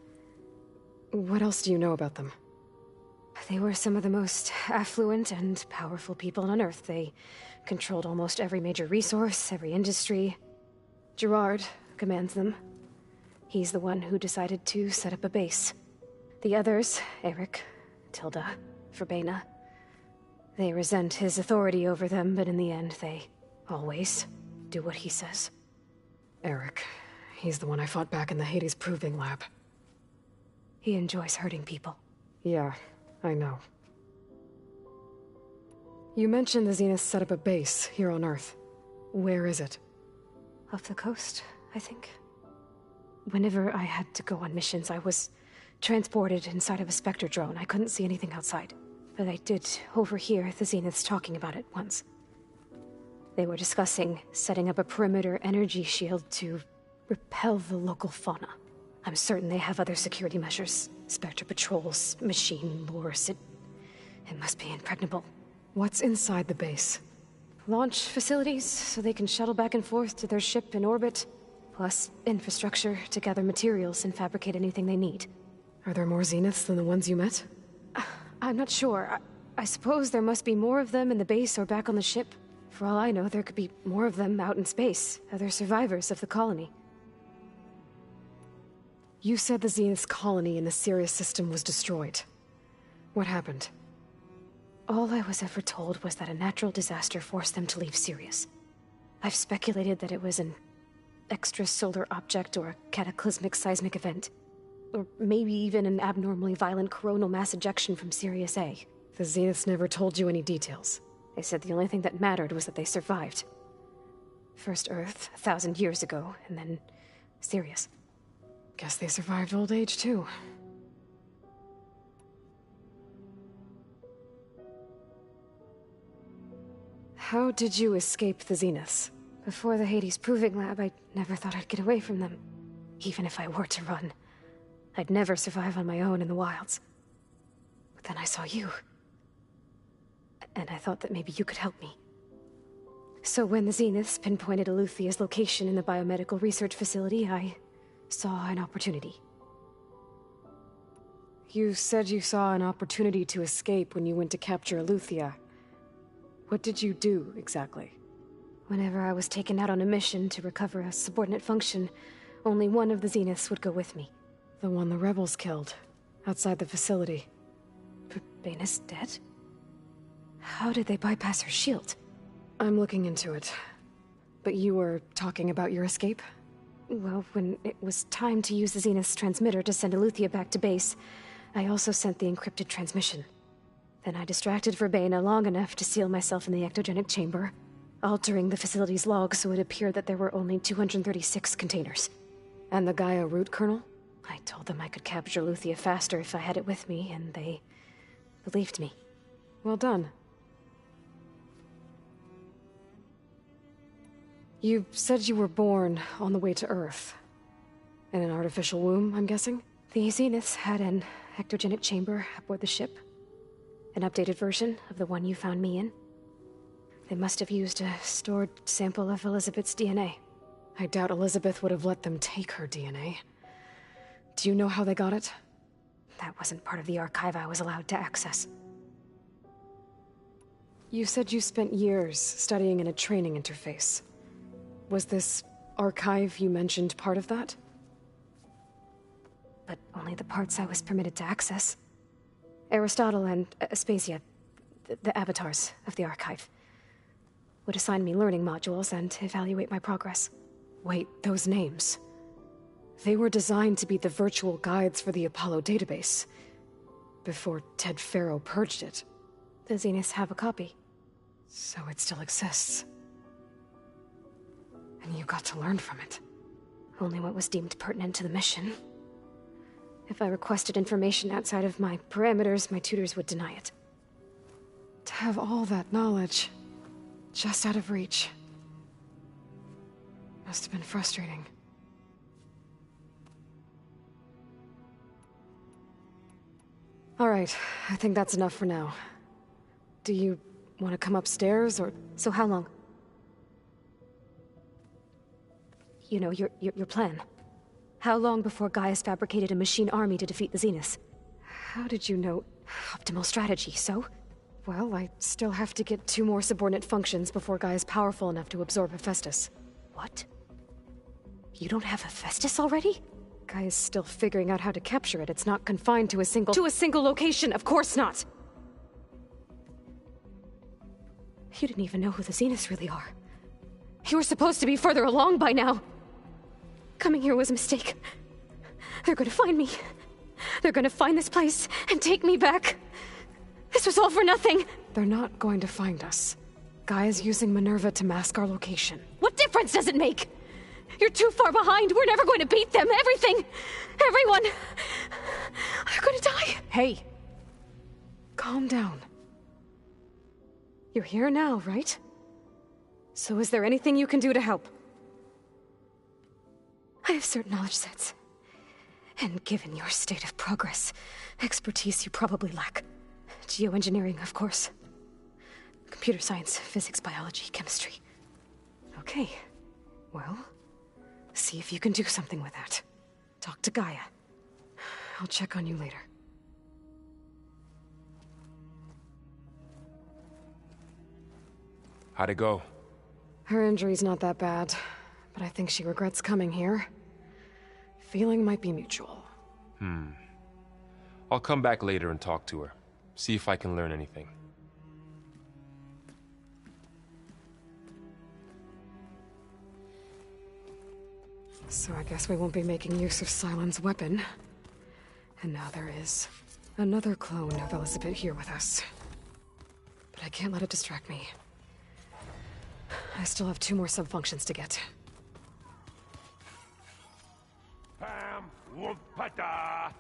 What else do you know about them? They were some of the most affluent and powerful people on Earth. They controlled almost every major resource, every industry. Gerard commands them. He's the one who decided to set up a base. The others, Eric, Tilda, Verbena, they resent his authority over them, but in the end, they always do what he says. Eric. He's the one I fought back in the Hades Proving Lab. He enjoys hurting people. Yeah, I know. You mentioned the Zenith set up a base here on Earth. Where is it? Off the coast, I think. Whenever I had to go on missions, I was transported inside of a Spectre drone. I couldn't see anything outside. But I did overhear the Zeniths talking about it once. They were discussing setting up a perimeter energy shield to repel the local fauna. I'm certain they have other security measures. Spectre patrols, machine lures. It must be impregnable. What's inside the base? Launch facilities, so they can shuttle back and forth to their ship in orbit. Plus, infrastructure to gather materials and fabricate anything they need. Are there more Zeniths than the ones you met? I'm not sure. I suppose there must be more of them in the base or back on the ship. For all I know, there could be more of them out in space, other survivors of the colony. You said the Zenith's colony in the Sirius system was destroyed. What happened? All I was ever told was that a natural disaster forced them to leave Sirius. I've speculated that it was an extrasolar object or a cataclysmic seismic event. Or maybe even an abnormally violent coronal mass ejection from Sirius A. The Zeniths never told you any details. They said the only thing that mattered was that they survived. First Earth, 1,000 years ago, and then Sirius. Guess they survived old age, too. How did you escape the Zeniths? Before the Hades Proving Lab, I never thought I'd get away from them. Even if I were to run. I'd never survive on my own in the wilds. But then I saw you. And I thought that maybe you could help me. So when the Zeniths pinpointed Eluthia's location in the biomedical research facility, I saw an opportunity. You said you saw an opportunity to escape when you went to capture Eluthia. What did you do, exactly? Whenever I was taken out on a mission to recover a subordinate function, only one of the Zeniths would go with me. The one the rebels killed, outside the facility. Verbena's dead? How did they bypass her shield? I'm looking into it. But you were talking about your escape? Well, when it was time to use the Zenith's transmitter to send Eluthia back to base, I also sent the encrypted transmission. Then I distracted Verbena long enough to seal myself in the ectogenic chamber, altering the facility's log so it appeared that there were only 236 containers. And the Gaia root kernel? I told them I could capture Eluthia faster if I had it with me, and they believed me. Well done. You said you were born on the way to Earth. In an artificial womb, I'm guessing? The Zeniths had an ectogenic chamber aboard the ship. An updated version of the one you found me in. They must have used a stored sample of Elizabeth's DNA. I doubt Elizabeth would have let them take her DNA. Do you know how they got it? That wasn't part of the archive I was allowed to access. You said you spent years studying in a training interface. Was this archive you mentioned part of that? But only the parts I was permitted to access. Aristotle and Aspasia, the avatars of the archive, would assign me learning modules and evaluate my progress. Wait, those names. They were designed to be the virtual guides for the Apollo database, before Ted Faro purged it. The Zeniths have a copy. So it still exists. And you got to learn from it. Only what was deemed pertinent to the mission. If I requested information outside of my parameters, my tutors would deny it. To have all that knowledge, just out of reach, must have been frustrating. All right, I think that's enough for now. Do you want to come upstairs, or... So how long? You know, your plan. How long before Gaius fabricated a machine army to defeat the Zeniths? How did you know? Optimal strategy, so? Well, I still have to get 2 more subordinate functions before Gaia's powerful enough to absorb Hephaestus. What? You don't have Hephaestus already? Gaia's still figuring out how to capture it. It's not confined to a single... To a single location! Of course not! You didn't even know who the Zeniths really are. You were supposed to be further along by now! Coming here was a mistake. They're gonna find me. They're gonna find this place and take me back. This was all for nothing! They're not going to find us. Gaia's using Minerva to mask our location. What difference does it make? You're too far behind. We're never going to beat them. Everything. Everyone. They're gonna die. Hey. Calm down. You're here now, right? So is there anything you can do to help? I have certain knowledge sets. And given your state of progress, expertise you probably lack. Geoengineering, of course. Computer science, physics, biology, chemistry. Okay. Well, see if you can do something with that. Talk to Gaia. I'll check on you later. How'd it go? Her injury's not that bad, but I think she regrets coming here. Feeling might be mutual. I'll come back later and talk to her. See if I can learn anything. So I guess we won't be making use of Sylens' weapon. And now there is another clone of Elizabeth here with us. But I can't let it distract me. I still have 2 more subfunctions to get. Pam Wumpata!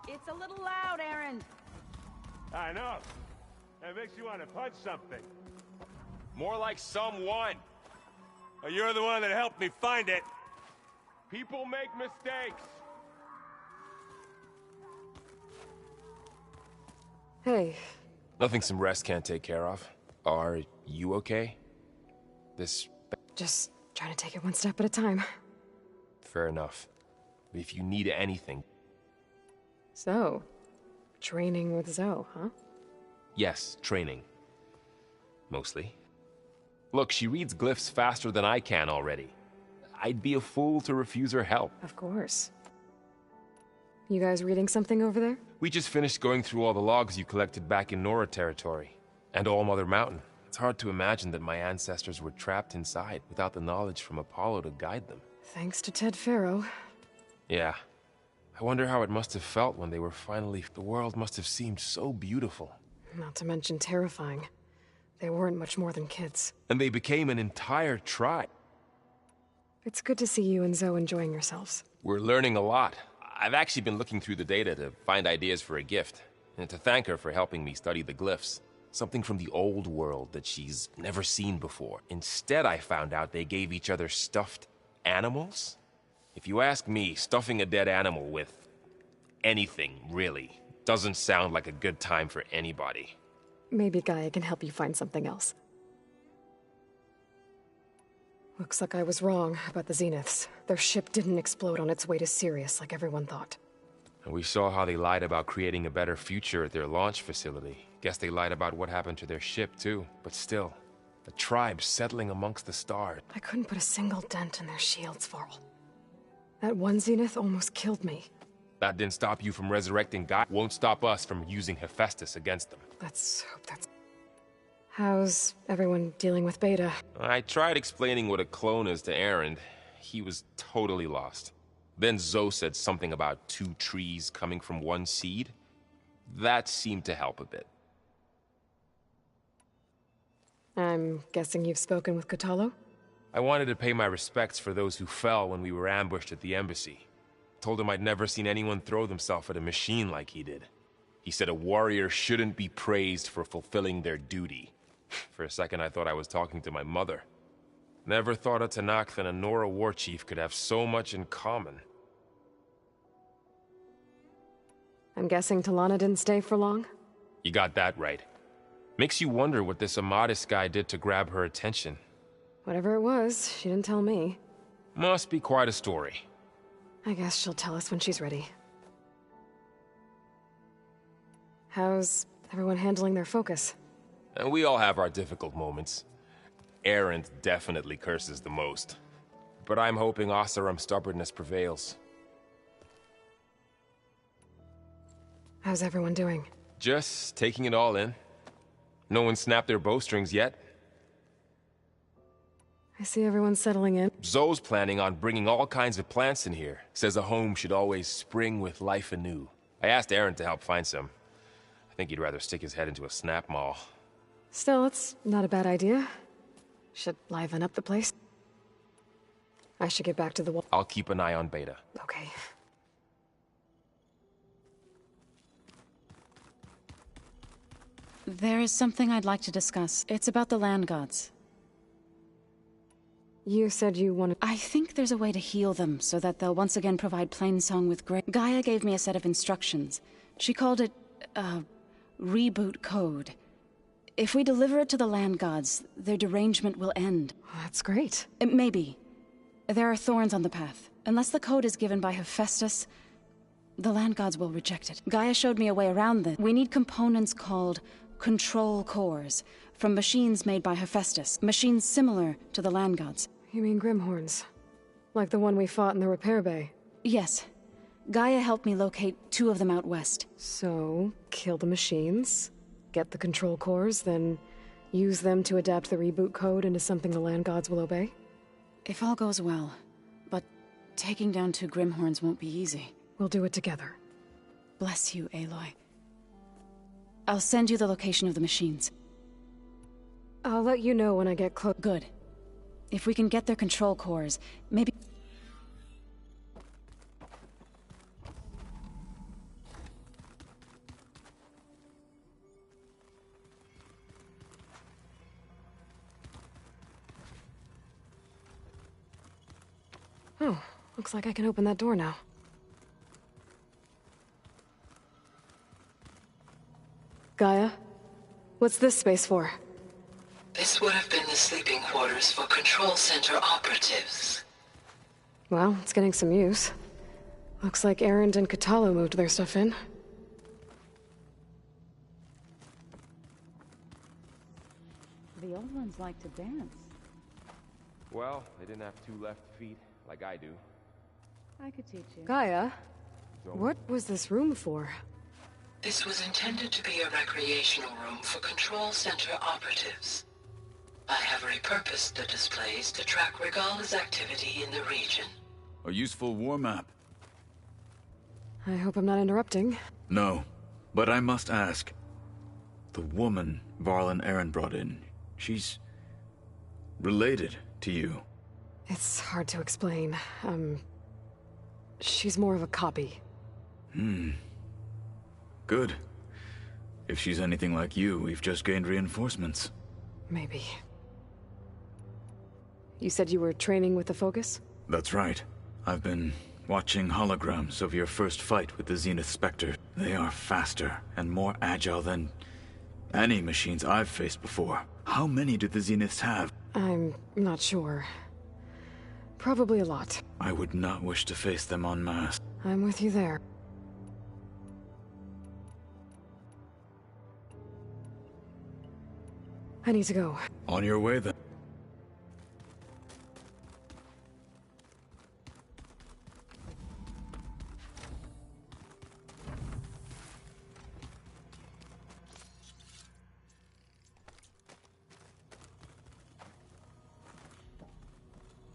It's a little loud, Aaron. I know. It makes you want to punch something. More like someone. Well, you're the one that helped me find it. People make mistakes. Hey. Nothing some rest can't take care of. Are you okay? Just trying to take it one step at a time. Fair enough. If you need anything... So, training with Zoe, huh? Yes, training. Mostly. Look, she reads glyphs faster than I can already. I'd be a fool to refuse her help. Of course. You guys reading something over there? We just finished going through all the logs you collected back in Nora territory. And All Mother Mountain. It's hard to imagine that my ancestors were trapped inside without the knowledge from Apollo to guide them. Thanks to Ted Faro. Yeah. I wonder how it must have felt when they were finally... The world must have seemed so beautiful. Not to mention terrifying. They weren't much more than kids. And they became an entire tribe. It's good to see you and Zoe enjoying yourselves. We're learning a lot. I've actually been looking through the data to find ideas for a gift. And to thank her for helping me study the glyphs. Something from the old world that she's never seen before. Instead, I found out they gave each other stuffed animals? If you ask me, stuffing a dead animal with anything, really, doesn't sound like a good time for anybody. Maybe Gaia can help you find something else. Looks like I was wrong about the Zeniths. Their ship didn't explode on its way to Sirius like everyone thought. And we saw how they lied about creating a better future at their launch facility. Guess they lied about what happened to their ship, too. But still, a tribe settling amongst the stars. I couldn't put a single dent in their shields, Varl. That one Zenith almost killed me. That didn't stop you from resurrecting Gaia. Won't stop us from using Hephaestus against them. Let's hope that's... How's everyone dealing with Beta? I tried explaining what a clone is to Aaron. He was totally lost. Then Zoe said something about 2 trees coming from one seed. That seemed to help a bit. I'm guessing you've spoken with Kotallo? I wanted to pay my respects for those who fell when we were ambushed at the embassy. Told him I'd never seen anyone throw themselves at a machine like he did. He said a warrior shouldn't be praised for fulfilling their duty. For a second, I thought I was talking to my mother. Never thought a Tenakth and a Nora war chief could have so much in common. I'm guessing Talana didn't stay for long? You got that right. Makes you wonder what this Amadis guy did to grab her attention. Whatever it was, she didn't tell me. Must be quite a story. I guess she'll tell us when she's ready. How's everyone handling their focus? And we all have our difficult moments. Erend definitely curses the most. But I'm hoping Oseram's stubbornness prevails. How's everyone doing? Just taking it all in. No one snapped their bowstrings yet. I see everyone settling in. Zoe's planning on bringing all kinds of plants in here. Says a home should always spring with life anew. I asked Erend to help find some. I think he'd rather stick his head into a snap maul. Still, it's not a bad idea. Should liven up the place. I should get back to the wall. I'll keep an eye on Beta. Okay. There is something I'd like to discuss. It's about the land gods. You said you wanted... I think there's a way to heal them so that they'll once again provide Plainsong with grace. Gaia gave me a set of instructions. She called it, reboot code. If we deliver it to the land gods, their derangement will end. That's great. Maybe. There are thorns on the path. Unless the code is given by Hephaestus, the land gods will reject it. Gaia showed me a way around this. We need components called control cores from machines made by Hephaestus. Machines similar to the land gods. You mean Grimhorns? Like the one we fought in the repair bay? Yes. Gaia helped me locate 2 of them out west. So, kill the machines, get the control cores, then use them to adapt the reboot code into something the land gods will obey? If all goes well. But taking down 2 Grimhorns won't be easy. We'll do it together. Bless you, Aloy. I'll send you the location of the machines. I'll let you know when I get close. Good. If we can get their control cores, maybe... Oh, looks like I can open that door now. Gaia? What's this space for? This would have been the sleeping quarters for Control Center operatives. Well, it's getting some use. Looks like Erend and Kotallo moved their stuff in. The old ones like to dance. Well, they didn't have 2 left feet, like I do. I could teach you. Gaia? What was this room for? This was intended to be a recreational room for Control Center operatives. I have repurposed the displays to track Regala's activity in the region. A useful war map. I hope I'm not interrupting. No, but I must ask. The woman Varl and Erend brought in, she's related to you. It's hard to explain. She's more of a copy. Good. If she's anything like you, we've just gained reinforcements. Maybe. You said you were training with the Focus? That's right. I've been watching holograms of your first fight with the Zenith Spectre. They are faster and more agile than any machines I've faced before. How many do the Zeniths have? I'm not sure. Probably a lot. I would not wish to face them en masse. I'm with you there. I need to go. On your way, then.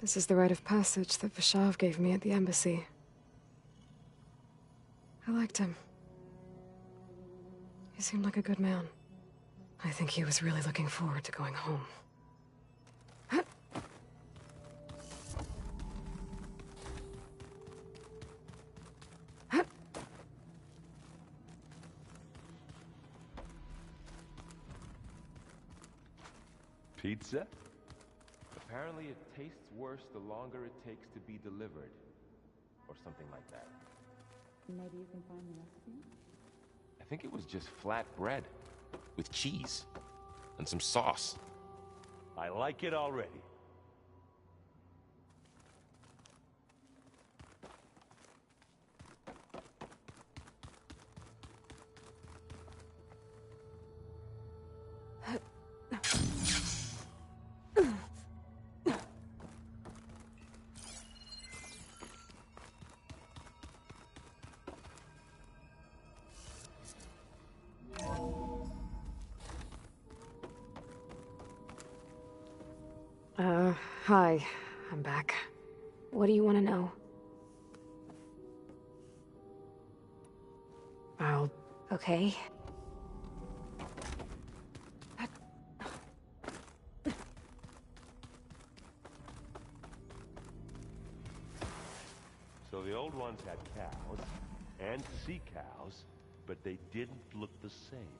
This is the rite of passage that Vashav gave me at the embassy. I liked him. He seemed like a good man. I think he was really looking forward to going home. Pizza? Apparently it tastes worse the longer it takes to be delivered. Or something like that. Maybe you can find the recipe? I think it was just flat bread. With cheese. And some sauce. I like it already. Hi. I'm back. What do you want to know? Oh, okay. So the old ones had cows, and sea cows, but they didn't look the same.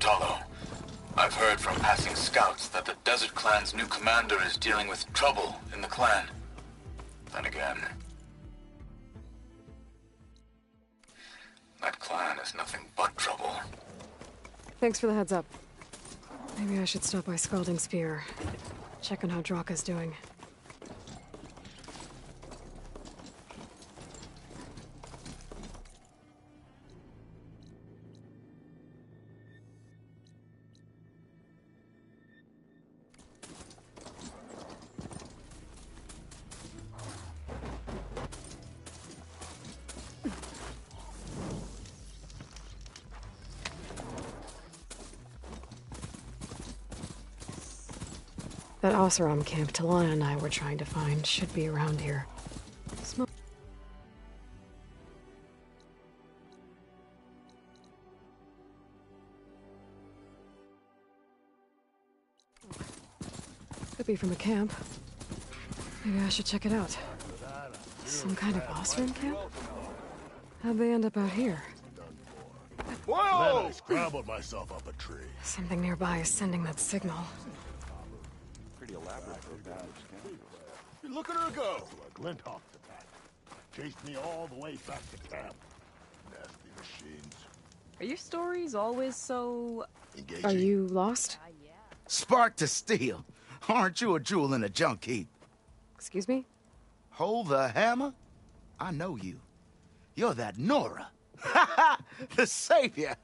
Tolo. I've heard from passing scouts that the Desert Clan's new commander is dealing with trouble in the clan. Then again, that clan is nothing but trouble. Thanks for the heads up. Maybe I should stop by Scalding Spear. Check on how Draka's doing. That Oseram camp Talana and I were trying to find should be around here. Smoke. Could be from a camp. Maybe I should check it out. Some kind of Oseram camp? How'd they end up out here? Whoa! I scrambled myself up a tree. Something nearby is sending that signal. Elaborate look at her go! Glinthawk attack. Chased me all the way back to camp. Nasty machines. Are your stories always so... engaging? Are you lost? Spark to steel. Aren't you a jewel in a junk heap? Excuse me? Hold the hammer? I know you. You're that Nora. Ha ha! The savior!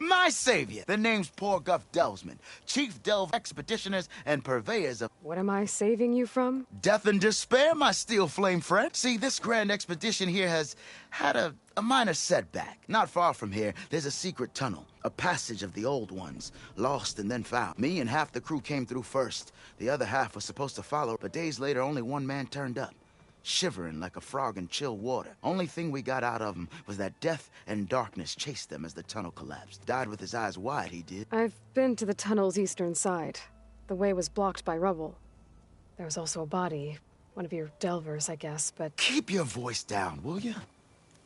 My savior! The name's Porguff Delvesman, chief delve expeditioners and purveyors of... What am I saving you from? Death and despair, my steel flame friend. See, this grand expedition here has had a minor setback. Not far from here, there's a secret tunnel, a passage of the old ones, lost and then found. Me and half the crew came through first. The other half was supposed to follow, but days later only one man turned up. Shivering like a frog in chill water. Only thing we got out of him was that death and darkness chased them as the tunnel collapsed. Died with his eyes wide, he did. I've been to the tunnel's eastern side. The way was blocked by rubble. There was also a body. One of your delvers, I guess, but... Keep your voice down, will you?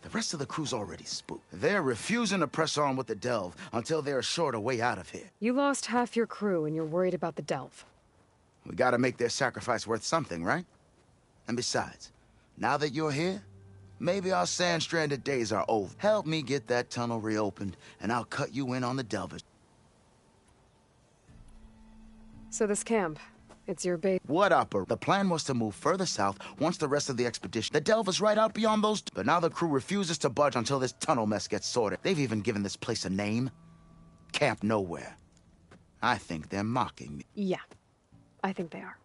The rest of the crew's already spooked. They're refusing to press on with the delve until they're assured a way out of here. You lost half your crew and you're worried about the delve. We gotta make their sacrifice worth something, right? And besides, now that you're here, maybe our sand-stranded days are over. Help me get that tunnel reopened, and I'll cut you in on the delvers. So this camp, it's your base? What upper? The plan was to move further south once the rest of the expedition. The delver's right out beyond those... But now the crew refuses to budge until this tunnel mess gets sorted. They've even given this place a name. Camp Nowhere. I think they're mocking me. Yeah, I think they are.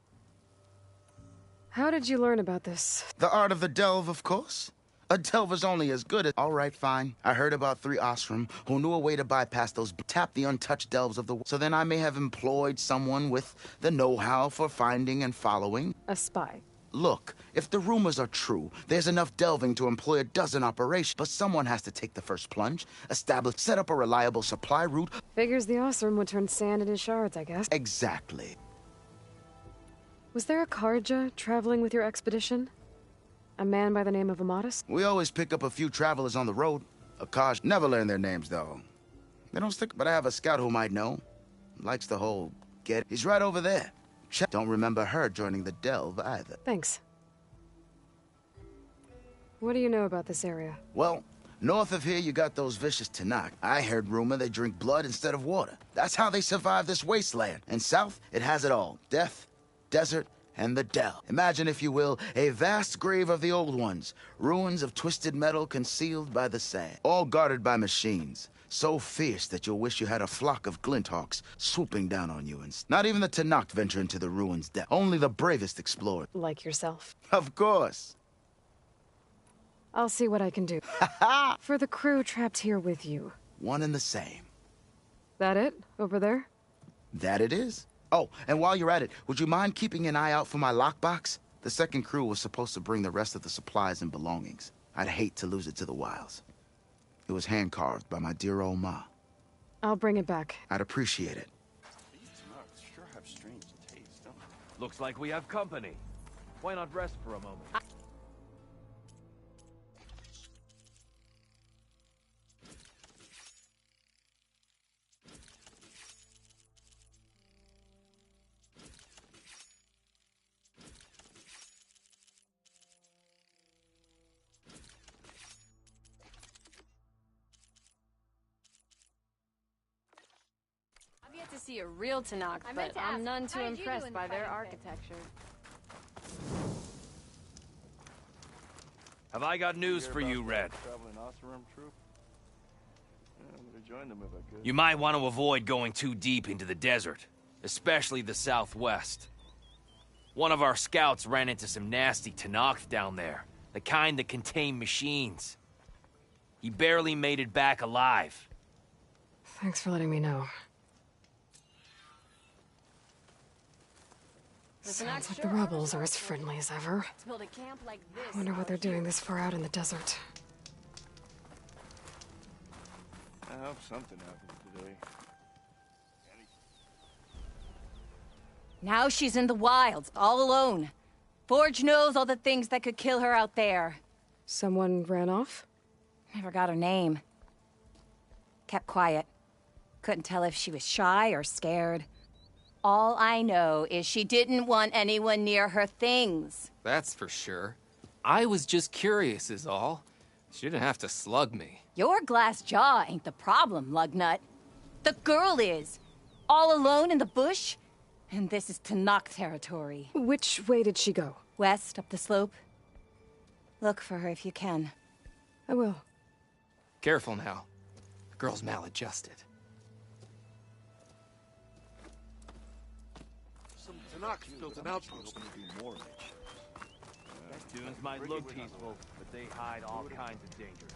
How did you learn about this? The art of the delve, of course. A delver's only as good as... All right, fine. I heard about 3 Oseram who knew a way to bypass those... Tap the untouched delves of the... So then I may have employed someone with the know-how for finding and following. A spy. Look, if the rumors are true, there's enough delving to employ a dozen operations. But someone has to take the first plunge, set up a reliable supply route. Figures the Oseram would turn sand into shards, I guess. Exactly. Was there a Carja traveling with your expedition? A man by the name of Amatus? We always pick up a few travelers on the road. Akash never learn their names, though. They don't stick, but I have a scout who might know. Likes the whole get. He's right over there. Don't remember her joining the delve either. Thanks. What do you know about this area? Well, north of here you got those vicious Tanakh. I heard rumor they drink blood instead of water. That's how they survive this wasteland. And south, it has it all. Death, desert, and the delve. Imagine, if you will, a vast grave of the old ones. Ruins of twisted metal concealed by the sand. All guarded by machines. So fierce that you'll wish you had a flock of Glinthawks swooping down on you. And not even the Tanakh venture into the ruins' depth. Only the bravest explore. Like yourself. Of course. I'll see what I can do. For the crew trapped here with you. One and the same. That it? Over there? That it is. Oh, and while you're at it, would you mind keeping an eye out for my lockbox? The second crew was supposed to bring the rest of the supplies and belongings. I'd hate to lose it to the wilds. It was hand-carved by my dear old ma. I'll bring it back. I'd appreciate it. These Tanakh sure have strange taste, don't they? Looks like we have company. Why not rest for a moment? get to see a real Tanakh, but I'm none too impressed by their architecture. Have I got news for you, Red? Traveling Oseram troop? Yeah, I'm gonna join them if I could. You might want to avoid going too deep into the desert, especially the southwest. One of our scouts ran into some nasty Tanakh down there, the kind that contain machines. He barely made it back alive. Thanks for letting me know. Sounds like the rebels are as friendly as ever. I wonder what they're doing this far out in the desert. I hope something happens today. Now she's in the wilds, all alone. Forge knows all the things that could kill her out there. Someone ran off? Never got her name. Kept quiet. Couldn't tell if she was shy or scared. All I know is she didn't want anyone near her things. That's for sure. I was just curious is all. She didn't have to slug me. Your glass jaw ain't the problem, Lugnut. The girl is. All alone in the bush. And this is Tanakh territory. Which way did she go? West, up the slope. Look for her if you can. I will. Careful now. The girl's maladjusted. Some Tanakh built an outpost. Dunes might look peaceful, but they hide all kinds of dangers.